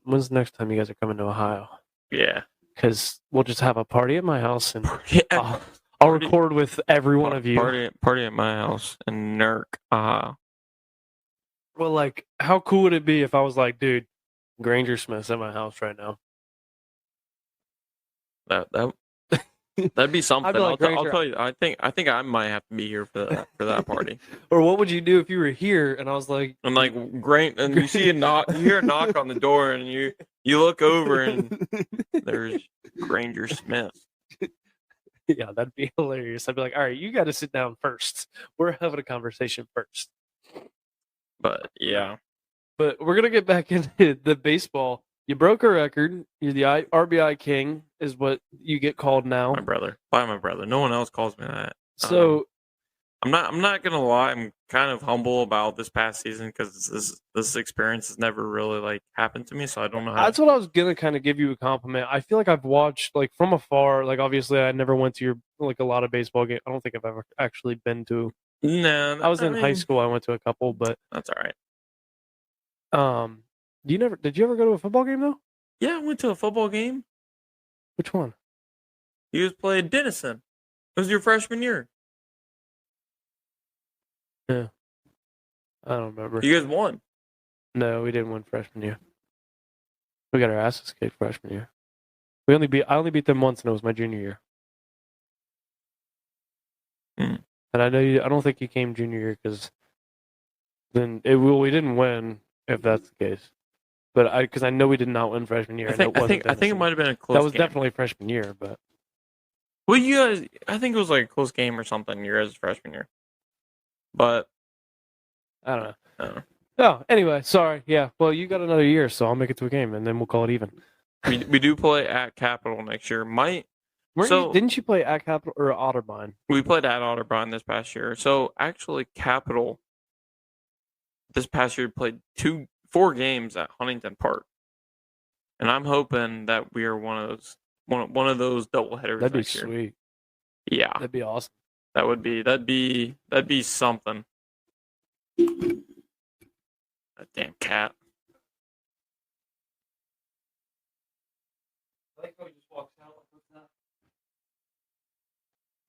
when's the next time you guys are coming to Ohio? Yeah. Because we'll just have a party at my house and Yeah. I'll Party- record with every one of you. Party at my house in Nurk. Well, like, how cool would it be if I was like, dude, Granger Smith's at my house right now? That'd be something. I'd be like, I'll Granger- tell you. I think I might have to be here for that party. Or what would you do if you were here and I was like, And like great, and you see a knock, you hear a knock on the door, and you look over, and there's Granger Smith. yeah, that'd be hilarious. I'd be like, all right, you got to sit down first. We're having a conversation first. But yeah, But we're going to get back into the baseball. You broke a record. You're the RBI king is what you get called now. my brother, by my brother. No one else calls me that. So I'm not gonna lie. I'm kind of humble about this past season because this experience has never really like happened to me. So I don't know how. that's what I was going to kind of give you a compliment. I feel like I've watched like from afar, like obviously I never went to your like a lot of baseball games. I don't think I've ever actually been to. No, I was in high school. I went to a couple, but That's all right. did you ever go to a football game though? Yeah, I went to a football game. Which one? You was played Denison. It was your freshman year. I don't remember. You guys won. No, we didn't win freshman year. We got our asses kicked freshman year. I only beat them once, and it was my junior year. Hmm. And I don't think you came junior year because then we didn't win if that's the case. But because I know we did not win freshman year. I and it think wasn't it Denison. might have been a close. That was game. definitely freshman year, but Well, you guys, I think it was like a close game or something. Your guys' freshman year, but I don't know. I don't know. Oh, anyway, sorry. Yeah, well, you got another year, so I'll make it to a game, and then we'll call it even. we do play at Capitol next year. Didn't you play at Capital or Otterbein? We played at Otterbein this past year. So actually, Capitol this past year played 4 games at Huntington Park, and I'm hoping that we are one of those double headers. That'd be next year. sweet. Yeah, That'd be awesome. that'd be something. That damn cat.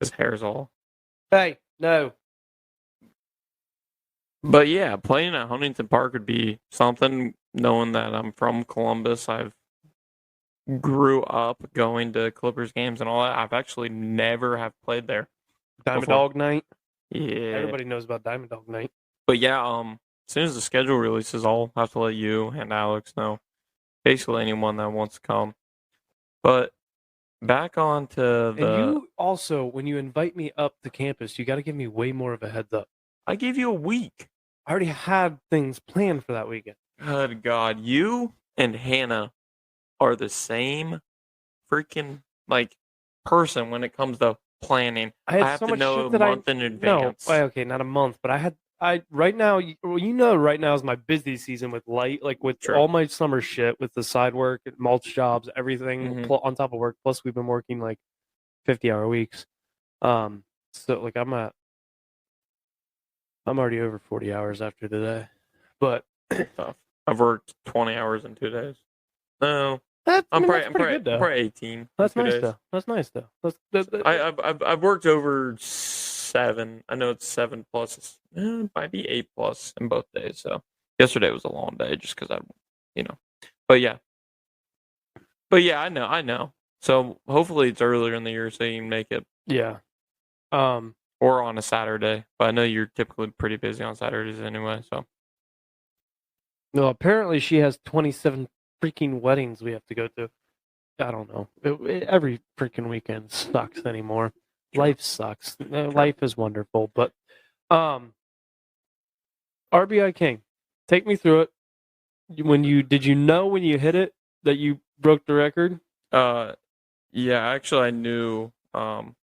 His hair's all. Hey, no. But yeah, playing at Huntington Park would be something. Knowing that I'm from Columbus, I've grew up going to Clippers games and all that. I've actually never have played there. Diamond Before. Dog Night. Yeah. Everybody knows about Diamond Dog Night. But yeah, as soon as the schedule releases, I'll have to let you and Alex know. Basically, anyone that wants to come. But back on to And the. you also, when you invite me up to campus, you got to give me way more of a heads up. I gave you a week. I already had things planned for that weekend. Good God, you and Hannah are the same freaking like person when it comes to planning. I had have so to much know shit a that month in no, advance. okay, not a month, but I right now, right now is my busy season with with True. all my summer shit, with the side work, mulch jobs, everything Mhm. on top of work. Plus, we've been working like 50-hour weeks. So like I'm already over 40 hours after today, but Tough. I've worked 20 hours in 2 days. No, that's I'm pretty good though. probably 18 in That's 2 nice days. though. That's nice though. I've worked over 7. I know it's 7 plus. Might be 8 plus in both days. So yesterday was a long day just because you know. But yeah, I know. So hopefully it's earlier in the year so you can make it, Yeah. or on a Saturday. But I know you're typically pretty busy on Saturdays anyway. So No, apparently she has 27 freaking weddings we have to go to. I don't know. Every freaking weekend sucks anymore. Sure. Life sucks. Life is wonderful, but RBI King, take me through it. Did you know when you hit it that you broke the record? yeah, actually I knew. So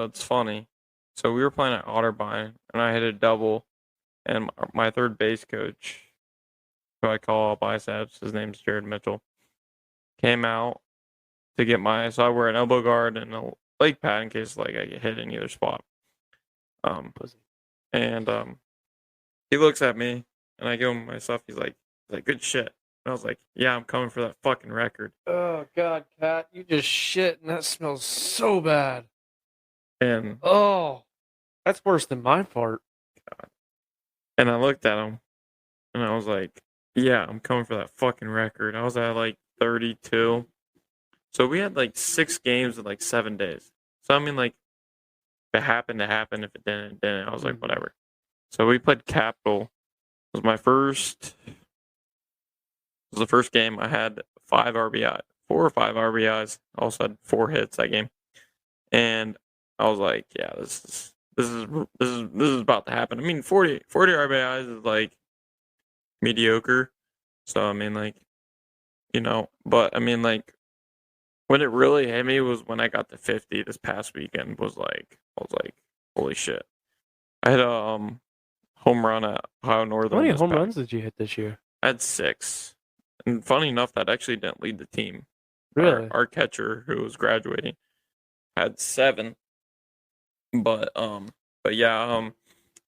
it's funny. So we were playing at Otterbein, and I hit a double, and my third base coach, who I call all biceps, his name's Jared Mitchell, came out to get so I wear an elbow guard and a leg pad in case like I get hit in either spot. Pussy. And he looks at me, and I give him my stuff. He's like, good shit. And I was like, yeah, I'm coming for that fucking record. Oh God, Kat, you just shit, and that smells so bad. And oh, that's worse than my fart. God. And I looked at him, and I was like, yeah, I'm coming for that fucking record. I was at like 32. So we had like 6 games in like 7 days. So I mean, like, if it happened to happen. If it didn't, it didn't. I was like, whatever. So we played Capital. It was the first game. I had 5 RBI, 4 or 5 RBIs. I also had 4 hits that game. And I was like, yeah, this is about to happen. I mean, 40 RBIs is like mediocre. So I mean, like, but I mean, like, when it really hit me was when I got to 50 this past weekend. I was like, holy shit! I had a home run at Ohio Northern. How many home runs did you hit this year? I had 6, and funny enough, that actually didn't lead the team. Really? Our catcher, who was graduating, had 7. But yeah,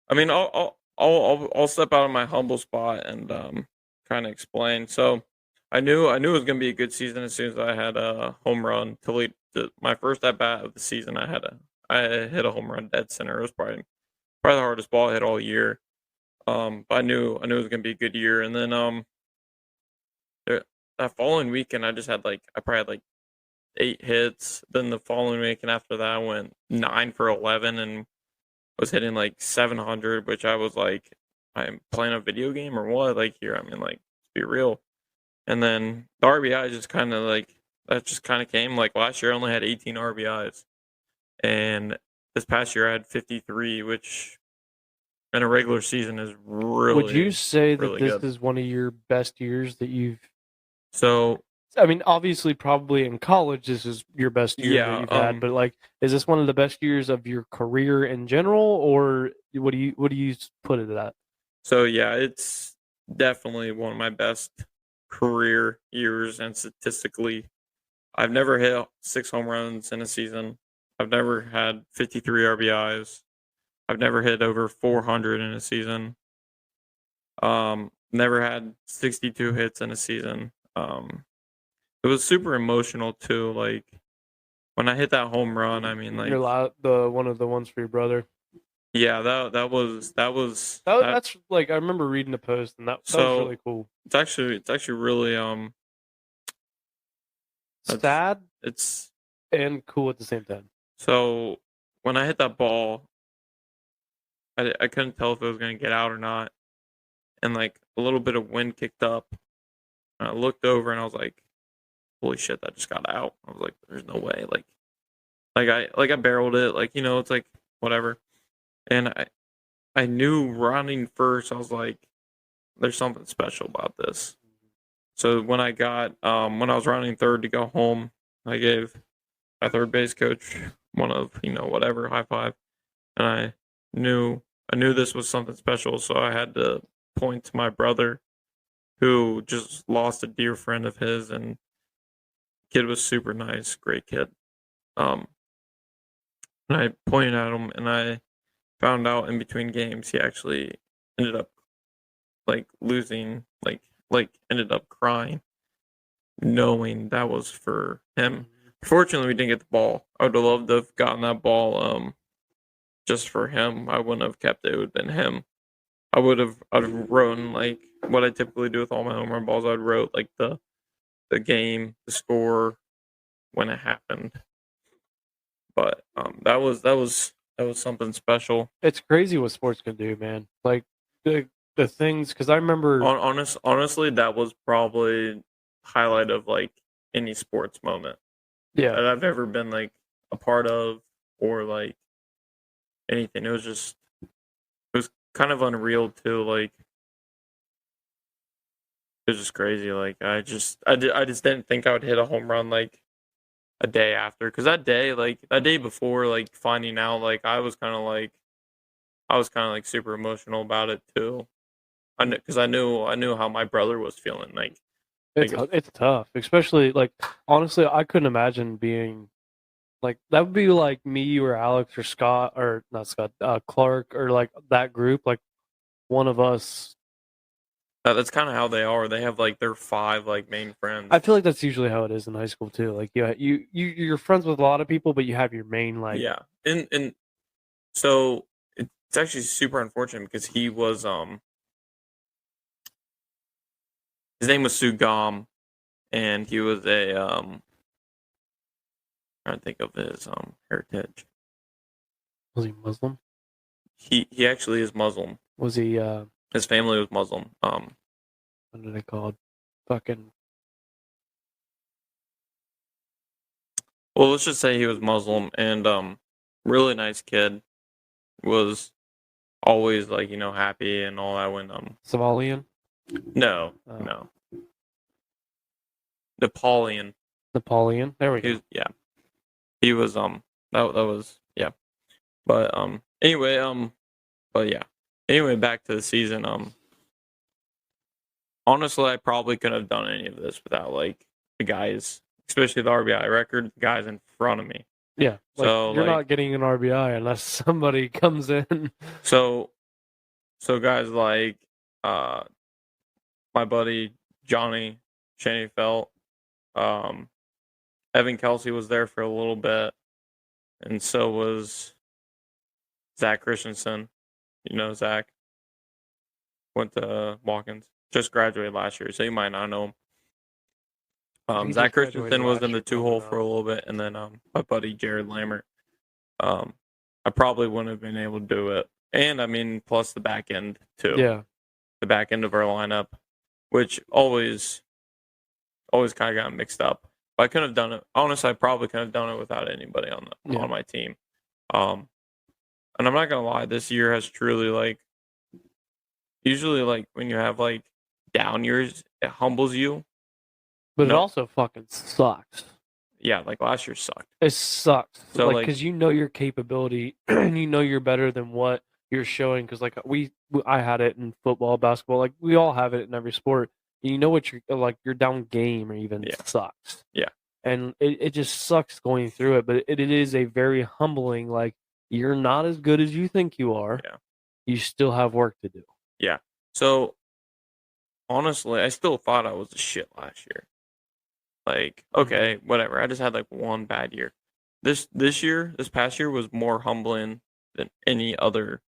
I mean, I'll step out of my humble spot and kind of explain. So I knew it was gonna be a good season as soon as I had a home run to lead my first at bat of the season. I hit a home run dead center. It was probably the hardest ball I hit all year. But I knew it was gonna be a good year. And then that following weekend, I probably had like 8 hits. Then the following week, and after that, I went 9 for 11 and was hitting like 700, which I was like, I'm playing a video game or what? Like, here, I mean, like, be real. And then the RBI just kind of came. Like last year, I only had 18 RBIs, and this past year I had 53, which in a regular season is really. Would you say that really this good. is one of your best years that you've? So I mean, obviously, probably in college, this is your best year that you've had. But like, is this one of the best years of your career in general, or what do you put it at? So yeah, it's definitely one of my best career years, and statistically, I've never hit 6 home runs in a season. I've never had 53 RBIs. I've never hit over 400 in a season. Never had 62 hits in a season. It was super emotional too. Like when I hit that home run, I mean, like the one of the ones for your brother. Yeah, that's like, I remember reading the post, and that was really cool. It's actually really sad. It's and cool at the same time. So when I hit that ball, I couldn't tell if it was going to get out or not, and like a little bit of wind kicked up. And I looked over and I was like, "Holy shit, that just got out!" I was like, "There's no way!" I barreled it, like, it's like whatever. And I knew running first, I was like, "There's something special about this." So when I was running third to go home, I gave my third base coach, one of, whatever, high five. And I knew this was something special, so I had to point to my brother, who just lost a dear friend of his, and kid was super nice, great kid. And I pointed at him, and I found out in between games he actually ended up losing, ended up crying, knowing that was for him. Fortunately, we didn't get the ball. I would have loved to have gotten that ball just for him. I wouldn't have kept it. It would have been him. I'd have written what I typically do with all my home run balls. I'd wrote the game, the score, when it happened. But that was something special. It's crazy what sports can do, man. The things, because I remember honestly, that was probably highlight of any sports moment that I've ever been a part of, or anything. It was kind of unreal too. It was just crazy. I just didn't think I would hit a home run a day after, because that day before finding out, I was kind of super emotional about it too. Because I knew how my brother was feeling. It's tough, especially honestly, I couldn't imagine being that would be me or Alex or Scott, or not Scott, Clark, or that group, one of us. That's kind of how they are. They have their 5 main friends. I feel like that's usually how it is in high school too. You're friends with a lot of people, but you have your main yeah. And so it's actually super unfortunate, because he was his name was Sugam, and he was a trying to think of his heritage. Was he Muslim? He actually is Muslim. Was he his family was Muslim. What are they called? Fucking. Well, let's just say he was Muslim, and really nice kid. Was always happy and all that when Somalian? No. Napoleon. There we go. He was that was yeah. But anyway, but yeah. Anyway, back to the season. Honestly, I probably couldn't have done any of this without the guys, especially the RBI record, the guys in front of me. Yeah. So you're not getting an RBI unless somebody comes in. So guys my buddy Johnny Shaney Felt, Evan Kelsey was there for a little bit, and so was Zach Christensen. You know Zach. Went to Watkins. Just graduated last year, so you might not know him. Zach Christensen was in the 2-hole for a little bit, and then my buddy Jared Lammert. I probably wouldn't have been able to do it, and I mean, plus the back end too. Yeah, the back end of our lineup, which always kind of got mixed up. But I couldn't have done it. Honestly, I probably couldn't have done it without anybody on my team. And I'm not gonna lie, this year has truly usually when you have down years, it humbles you. But it also fucking sucks. Yeah, last year sucked. It sucks. So because you know your capability, you know you're better than what you're showing. Because I had it in football, basketball. We all have it in every sport. You know what your down game or even sucks. Yeah. And it just sucks going through it. But it is a very humbling. You're not as good as you think you are. Yeah. You still have work to do. Yeah. So honestly, I still thought I was a shit last year. Okay, whatever. I just had one bad year. This past year was more humbling than any other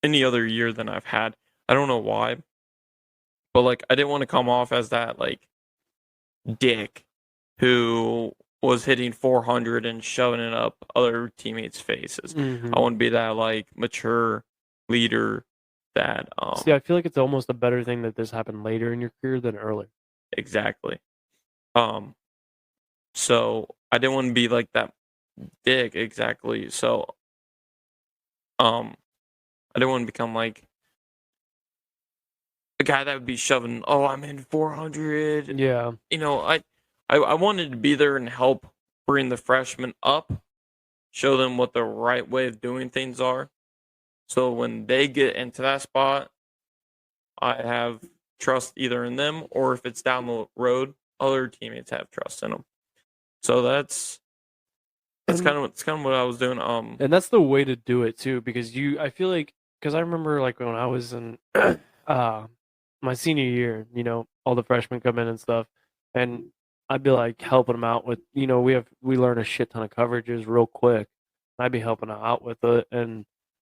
year than I've had. I don't know why, but I didn't want to come off as that dick who was hitting 400 and shoving it up other teammates' faces. Mm-hmm. I want to be that mature leader that See, I feel like it's almost a better thing that this happened later in your career than early. Exactly. So I didn't want to be that dick, exactly. So I didn't want to become a guy that would be shoving, I'm in 400. Yeah. I wanted to be there and help bring the freshmen up, show them what the right way of doing things are. So when they get into that spot, I have trust either in them or if it's down the road, other teammates have trust in them. So that's kind of what I was doing. And that's the way to do it too, because I feel like, because I remember like when I was in my senior year, all the freshmen come in and stuff, and I'd be like helping them out with, we learn a shit ton of coverages real quick. I'd be helping them out with it, and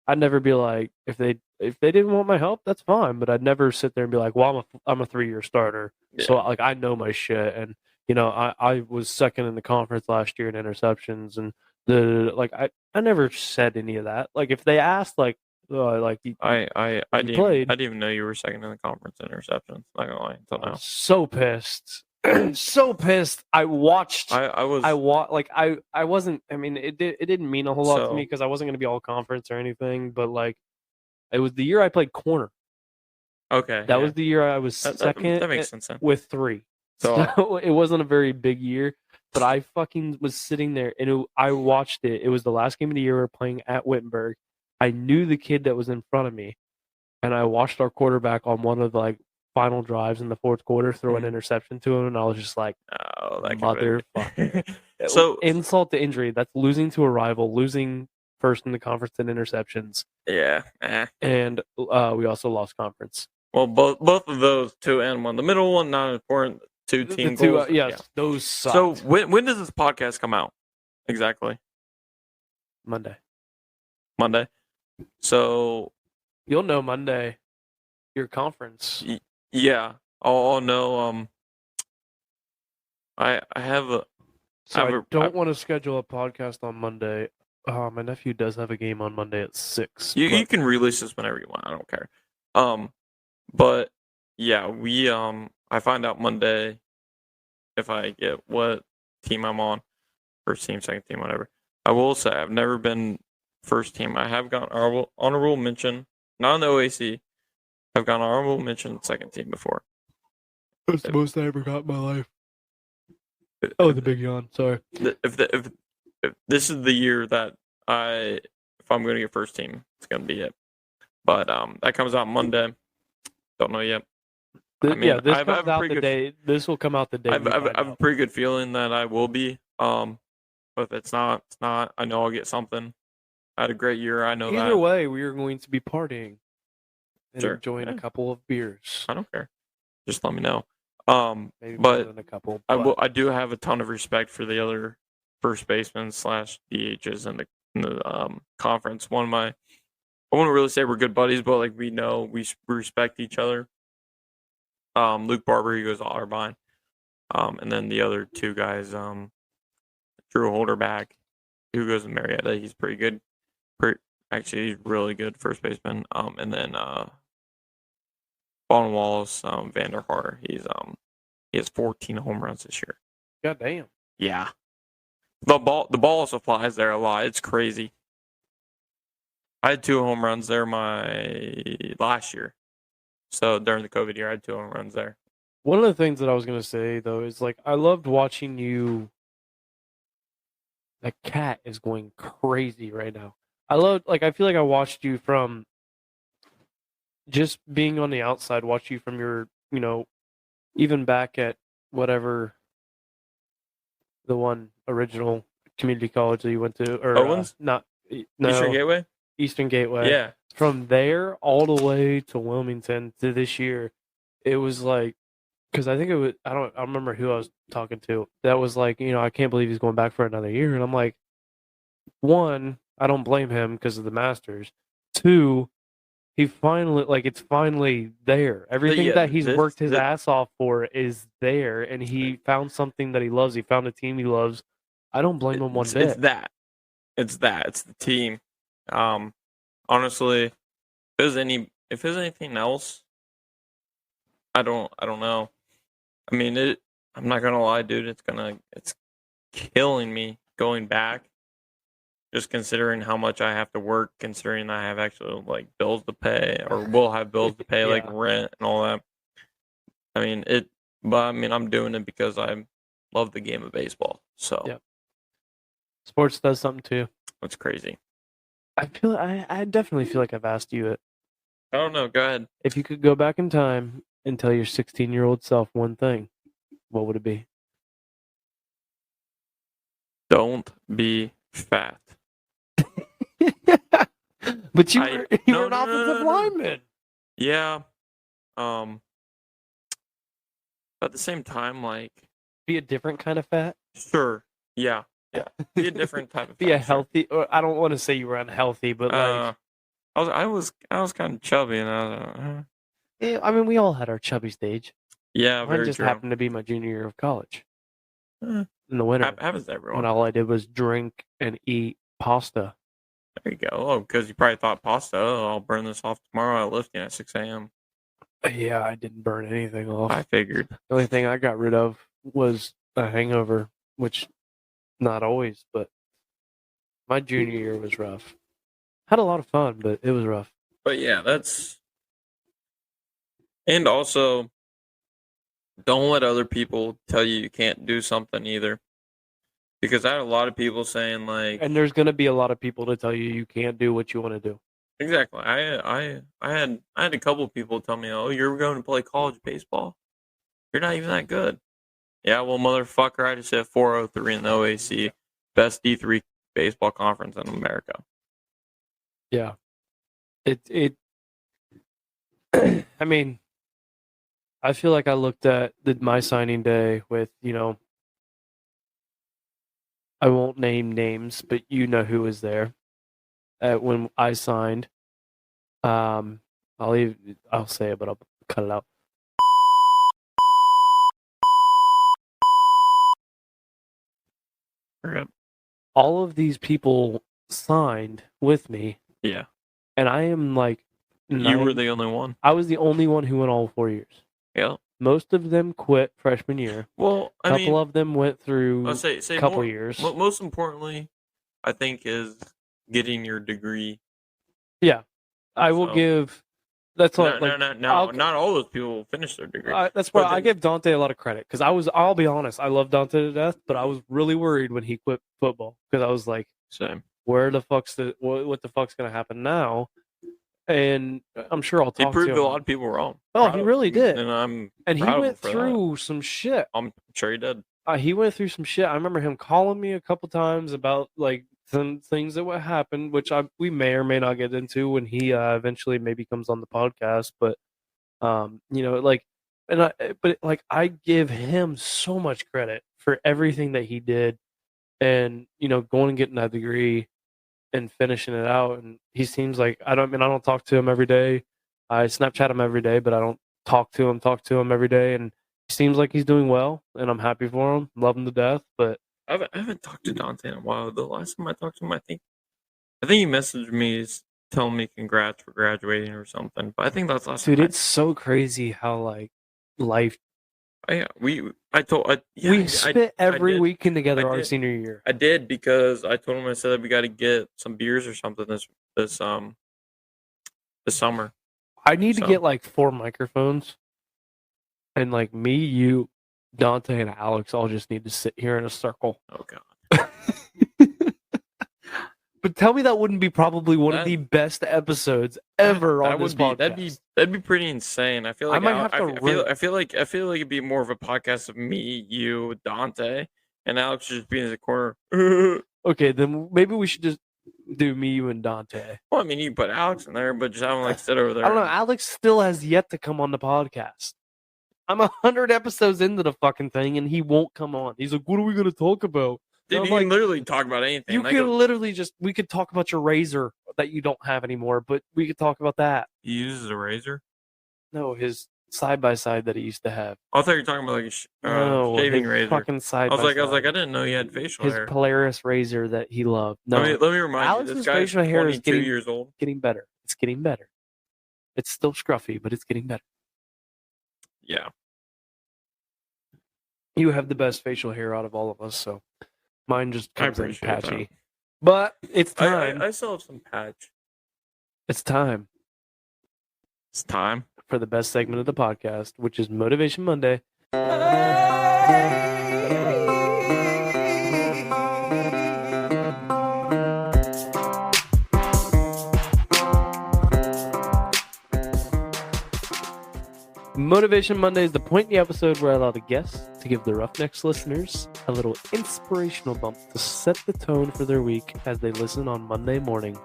I'd never be like, if they didn't want my help, that's fine, but I'd never sit there and be like, well, I'm a 3-year starter, so like I know my shit, and I was second in the conference last year in interceptions, and I never said any of that. Like if they asked, like I didn't played. I didn't even know you were second in the conference in interceptions. Not gonna lie, until now. So pissed. So pissed. I watched. I was. I wasn't. I mean, it didn't mean a whole lot to me because I wasn't going to be all conference or anything. But like, it was the year I played corner. Okay. That was the year I was second. That makes sense then. With 3. So it wasn't a very big year. But I fucking was sitting there and I watched it. It was the last game of the year we were playing at Wittenberg. I knew the kid that was in front of me, and I watched our quarterback on one of the final drives in the fourth quarter throw an interception to him, and I was just like, "Oh, that motherfucker!" So insult to injury. That's losing to a rival, losing first in the conference in interceptions. Yeah, and we also lost conference. Well, both of those 2 and 1. The middle one not important. 2 team goals. Those sucked. So when does this podcast come out? Exactly. Monday. So you'll know Monday. Your conference. Yeah. I'll know. I have a. So I don't want to schedule a podcast on Monday. My nephew does have a game on Monday at 6. You can release this whenever you want. I don't care. But yeah, I find out Monday if I get what team I'm on, first team, second team, whatever. I will say I've never been first team. I have gotten honorable mention, not on the OAC. I've gotten honorable mention second team before. That's the most I ever got in my life. Oh, the big yawn. Sorry. If this is the year that if I'm going to get first team, it's going to be it. But that comes out Monday. Don't know yet. This comes out the day. This will come out the day. I have a pretty good feeling that I will be. But if it's not, it's not. I know I'll get something. I had a great year. I know that. Either way, we are going to be partying and Sure. enjoying a couple of beers. I don't care. Just let me know. Maybe but more than a couple. I do have a ton of respect for the other first basemen / DHs in the conference. I wouldn't really say we're good buddies, but like we respect each other. Luke Barber, he goes to Otterbein. And then the other 2 guys, Drew Holderback, who goes to Marietta. He's pretty good. Actually, he's really good first baseman. And then Vaughn Wallace, Vanderhart. He has 14 home runs this year. God damn. Yeah. The ball also flies there a lot. It's crazy. I had 2 home runs there my last year. So during the COVID year, I had 2 home runs there. One of the things that I was going to say, though, is like I loved watching you. That cat is going crazy right now. I feel like I watched you from just being on the outside, watch you from your, even back at whatever the one original community college that you went to, or Owens? Eastern Gateway? Eastern Gateway. Yeah. From there all the way to Wilmington to this year, it was like, because I think it was, I don't remember who I was talking to. That was like, I can't believe he's going back for another year. And I'm like, 1, I don't blame him because of the Masters. 2, he finally, it's finally there. Everything that he's worked his ass off for is there, and he found something that he loves. He found a team he loves. I don't blame him one bit. It's the team. Honestly, if there's anything else, I don't know. I mean, I'm not gonna lie, dude. It's killing me going back. Just considering how much I have to work, considering I have actually bills to pay, or will have bills to pay, like rent and all that. I mean, I'm doing it because I love the game of baseball. So, Sports does something too. That's crazy. I definitely feel like I've asked you it. I don't know. Go ahead. If you could go back in time and tell your 16-year-old self one thing, what would it be? Don't be fat. But you I- were, no, an no, no, offensive no, no. lineman. Yeah. At the same time, like, Be a different kind of fat. sure. Yeah. Be a different type of Be a fat, sure. healthy. Or I don't want to say you were unhealthy, but like, I was kind of chubby, and I was I mean, we all had our chubby stage. yeah, Mine very just true. happened to be my junior year of college Eh, in the winter. happens to When everyone. all I did was drink and eat pasta. There you go. Oh, because you probably thought pasta. Oh, I'll burn this off tomorrow at lifting at 6 a.m. Yeah, I didn't burn anything off. I figured. The only thing I got rid of was a hangover, which not always, but my junior year was rough. Had a lot of fun, but it was rough. But yeah, that's. And also, don't let other people tell you can't do something either. Because I had a lot of people saying like, And there's going to be a lot of people to tell you can't do what you want to do. exactly. I had a couple of people tell me, "Oh, you're going to play college baseball? You're not even that good." Yeah, well, motherfucker, I just hit 403 in the OAC, best D3 baseball conference in America. Yeah. It I mean, I feel like I looked at my signing day with, I won't name names, but you know who was there when I signed. I'll say it, but I'll cut it out. Okay. All of these people signed with me, Yeah, and I am like, you were the only one. I was the only one who went all 4 years. Yeah. Most of them quit freshman year. Well, A couple of them went through I'll say a couple more, years. Most importantly, I think is getting your degree. Yeah, I will So- give. That's what. No, I'll- not all those people will finish their degree. That's why But I then- give Dante a lot of credit because I'll be honest, I love Dante to death, but I was really worried when he quit football because I was like, Same. where the fuck's what the fuck's gonna happen now? And I'm sure I'll He talk proved to a him. lot of people wrong. Oh, Proud he of really him, did. and I'm And he proud of him went for that. through some shit. I'm sure he did. He went through some shit. I remember him calling me a couple times about like some things that would happen, which we may or may not get into when he eventually maybe comes on the podcast. But I give him so much credit for everything that he did, and going and getting that degree and finishing it out. And he seems like I don't talk to him every day. I Snapchat him every day, but I don't talk to him every day. And he seems like he's doing well, and I'm happy for him. Love him to death. But I haven't talked to Dante in a while. The last time I talked to him, I think he messaged me telling me congrats for graduating or something. But I think that's last dude, time. it's so crazy how like life. We spent every did. weekend together I our did. senior year. I did because I told him, I said that we got to get some beers or something this summer. I need to So- get like 4 microphones, and like me, you, Dante, and Alex all just need to sit here in a circle. Oh god. But tell me that wouldn't be probably one of That- the best episodes ever That on this would be podcast. that'd be pretty insane. I feel like I might have to I feel like it'd be more of a podcast of me, you, Dante, and Alex just being in the corner. Well, Okay, then maybe we should just do me, you, and Dante. I mean, you can put Alex in there, but just have him like sit over there. I don't know. Alex still has yet to come on the podcast. I'm 100 episodes into the fucking thing, and he won't come on. He's like, "What are we going to talk about?" Dude, I'm you like, can literally talk about anything. You Like, could literally we could talk about your razor that you don't have anymore, but we could talk about that. he uses a razor. No, his side by side that he used to have. I thought you were talking about like a No, shaving his razor. fucking side. I was like, I didn't know you had facial his hair. Polaris razor that he loved. No, Let me remind Alex's you, this guy's facial hair is 22 getting- years old. getting better. It's getting better. It's still scruffy, but it's getting better. Yeah. You have the best facial hair out of all of us, so mine just I comes in appreciate patchy. that. But it's time. I still have some patch. It's time It's time. for the best segment of the podcast, which is Motivation Monday. Motivation Monday is the point in the episode where I allow the guests to give the Roughnecks listeners a little inspirational bump to set the tone for their week as they listen on Monday morning.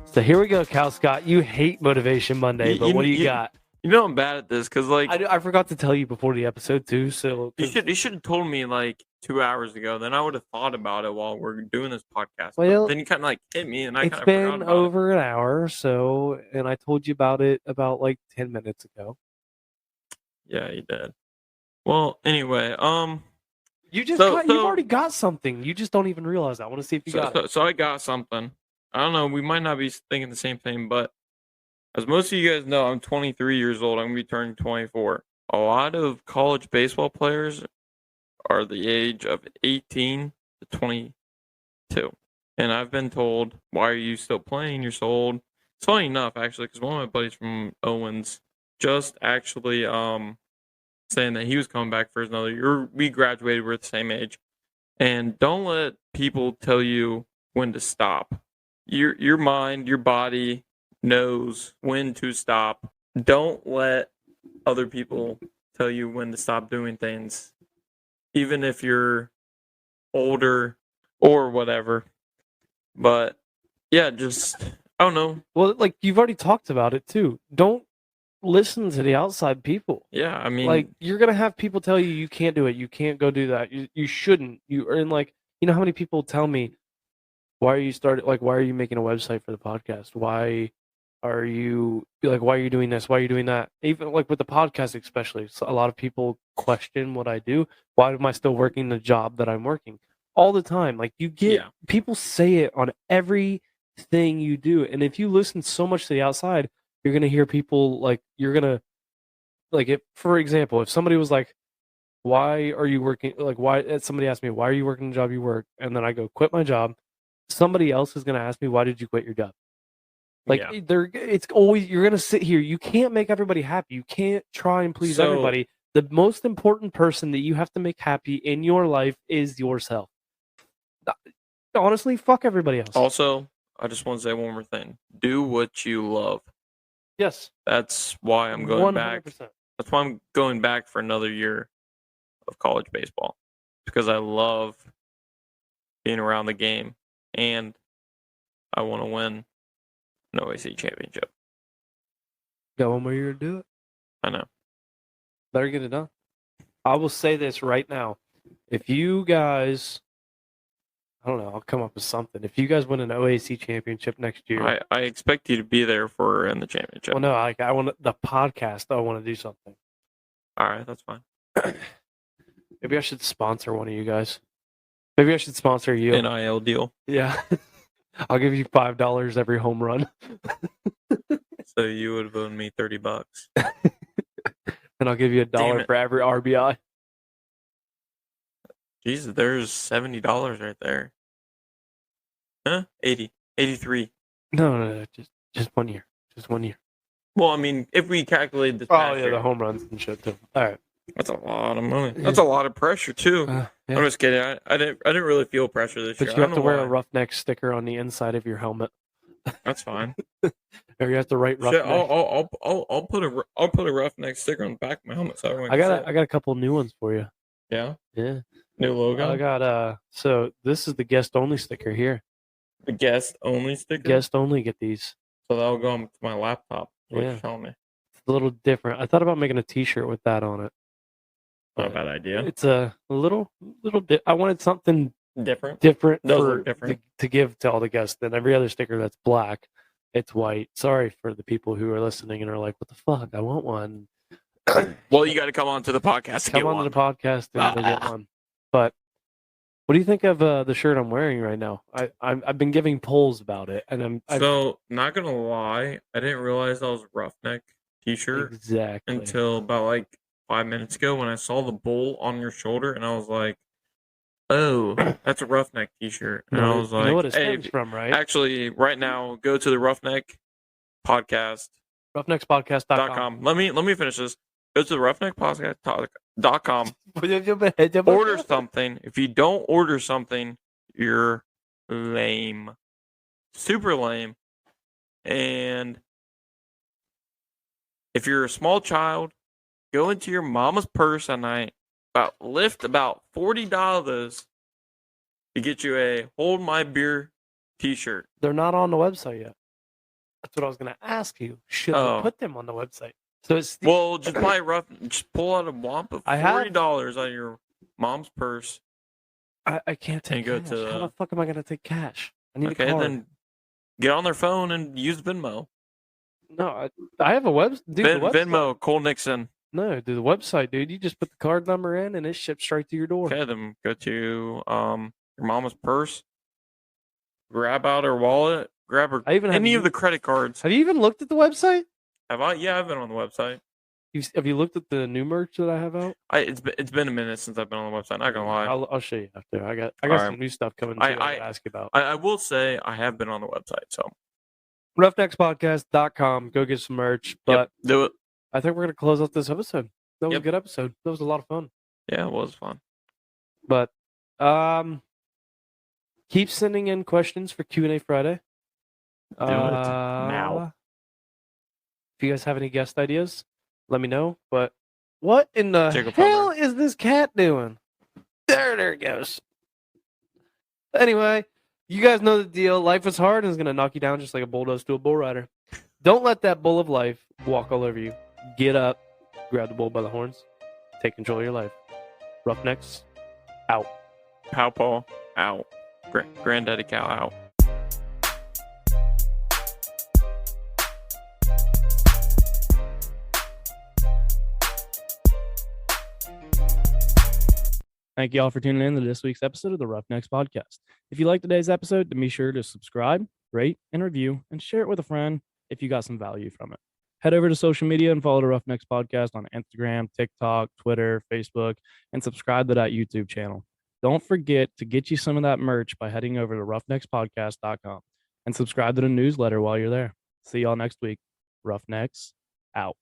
So here we go, CalScott. You hate Motivation Monday, but what do you got? You know I'm bad at this because I forgot to tell you before the episode too. So you should have told me 2 hours ago. Then I would have thought about it while we're doing this podcast. Well, but then you kind of hit me, and I kind it's of forgot been about over an hour or so, and I told you about it about 10 minutes ago. Yeah, you did. Well, anyway, you've already got something. You just don't even realize that. I want to see if you got it. So I got something. I don't know. We might not be thinking the same thing, but as most of you guys know, I'm 23 years old. I'm going to be turning 24. A lot of college baseball players are the age of 18 to 22. And I've been told, why are you still playing? You're so old. It's funny enough, actually, because one of my buddies from Owens just actually saying that he was coming back for another year. We graduated, we're the same age. And don't let people tell you when to stop. Your mind, your body knows when to stop. Don't let other people tell you when to stop doing things, even if you're older or whatever. But yeah, just I don't know. Well, you've already talked about it too. Don't listen to the outside people. Yeah, I mean, you're gonna have people tell you can't do it, you can't go do that, you shouldn't. You know how many people tell me, why are you making a website for the podcast? Why are you doing this? Why are you doing that? Even with the podcast, especially, so a lot of people question what I do. Why am I still working the job that I'm working all the time? People say it on everything you do, and if you listen so much to the outside, you're gonna hear people for example, if somebody was like, why are you working? Somebody asked me, why are you working the job you work? And then I go, quit my job. Somebody else is going to ask me, why did you quit your job? It's always, you're going to sit here. You can't make everybody happy. You can't try and please everybody. The most important person that you have to make happy in your life is yourself. Honestly, fuck everybody else. Also, I just want to say one more thing. Do what you love. Yes. That's why I'm going 100%. back. That's why I'm going back for another year of college baseball. Because I love being around the game. And I want to win an OAC championship. Got one more year to do it? I know. Better get it done. I will say this right now. If you guys, I don't know, I'll come up with something. If you guys win an OAC championship next year. I expect you to be there in the championship. Well, no, I want the podcast. I want to do something. All right, that's fine. Maybe I should sponsor one of you guys. Maybe I should sponsor you. NIL deal. Yeah. I'll give you $5 every home run. So you would have owed me $30. And I'll give you $1 for every RBI. Jesus, there's $70 right there. Huh? 80. 83. No. Just 1 year. Just 1 year. Well, I mean, if we calculate this. Oh, yeah, the home runs and shit, too. All right. That's a lot of money. That's a lot of pressure, too. Yeah. I'm just kidding. I didn't really feel pressure this year. But you have to wear a roughneck sticker on the inside of your helmet. That's fine. Or you have to write roughneck. I'll put a roughneck sticker on the back of my helmet. So I got a couple new ones for you. Yeah. Yeah. New logo. I got so this is the guest only sticker here. The guest only sticker. Guest only get these. So that'll go on my laptop. What you're telling me. It's a little different. I thought about making a T-shirt with that on it. Not a bad idea. It's a little bit. I wanted something different. Those look different. To give to all the guests. Than every other sticker that's black, it's white. Sorry for the people who are listening and are like, "What the fuck? I want one." Well, you got to come on to the podcast. To come on to the podcast and get one. But what do you think of the shirt I'm wearing right now? I've been giving polls about it, and not gonna lie, I didn't realize that was a roughneck T-shirt exactly until about 5 minutes ago when I saw the bull on your shoulder, and I was like, "Oh, that's a roughneck T-shirt." And I was like, "You know what it stems from, right?" Actually, right now, go to the Roughneck Podcast. Roughneckspodcast.com. Let me finish this. Go to the roughneckpodcast.com. Order something. If you don't order something, you're lame. Super lame. And if you're a small child go into your mama's purse and I lift about $40 to get you a Hold My Beer t-shirt. They're not on the website yet. That's what I was going to ask you. Should I put them on the website? So it's well, just just pull out a whomp of $40 out of your mom's purse. I can't take cash. How the fuck am I going to take cash? I need a card. Then get on their phone and use Venmo. No, I have a website. Venmo, Cole Nixon. No, do the website, dude. You just put the card number in and it ships straight to your door. Okay, then go to your mama's purse, grab out her wallet, grab her any of the credit cards. Have you even looked at the website? Have I? Yeah, I've been on the website. Have you looked at the new merch that I have out? It's been a minute since I've been on the website. Not gonna lie. I'll show you after. I got some new stuff coming. I ask you about. I will say I have been on the website. So roughneckspodcast.com. Go get some merch. But do it. I think we're gonna close out this episode. That was a good episode. That was a lot of fun. Yeah, it was fun. But keep sending in questions for Q&A Friday. Do it now. If you guys have any guest ideas, let me know. But what in the hell is this cat doing? There it goes. Anyway, you guys know the deal. Life is hard and it's going to knock you down just like a bull does to a bull rider. Don't let that bull of life walk all over you. Get up, grab the bull by the horns, take control of your life. Roughnecks, out. Pawpaw, out. Granddaddy cow, out. Thank you all for tuning in to this week's episode of the Roughnecks Podcast. If you like today's episode, then be sure to subscribe, rate, and review, and share it with a friend if you got some value from it. Head over to social media and follow the Roughnecks Podcast on Instagram, TikTok, Twitter, Facebook, and subscribe to that YouTube channel. Don't forget to get you some of that merch by heading over to roughneckspodcast.com and subscribe to the newsletter while you're there. See y'all next week. Roughnecks, out.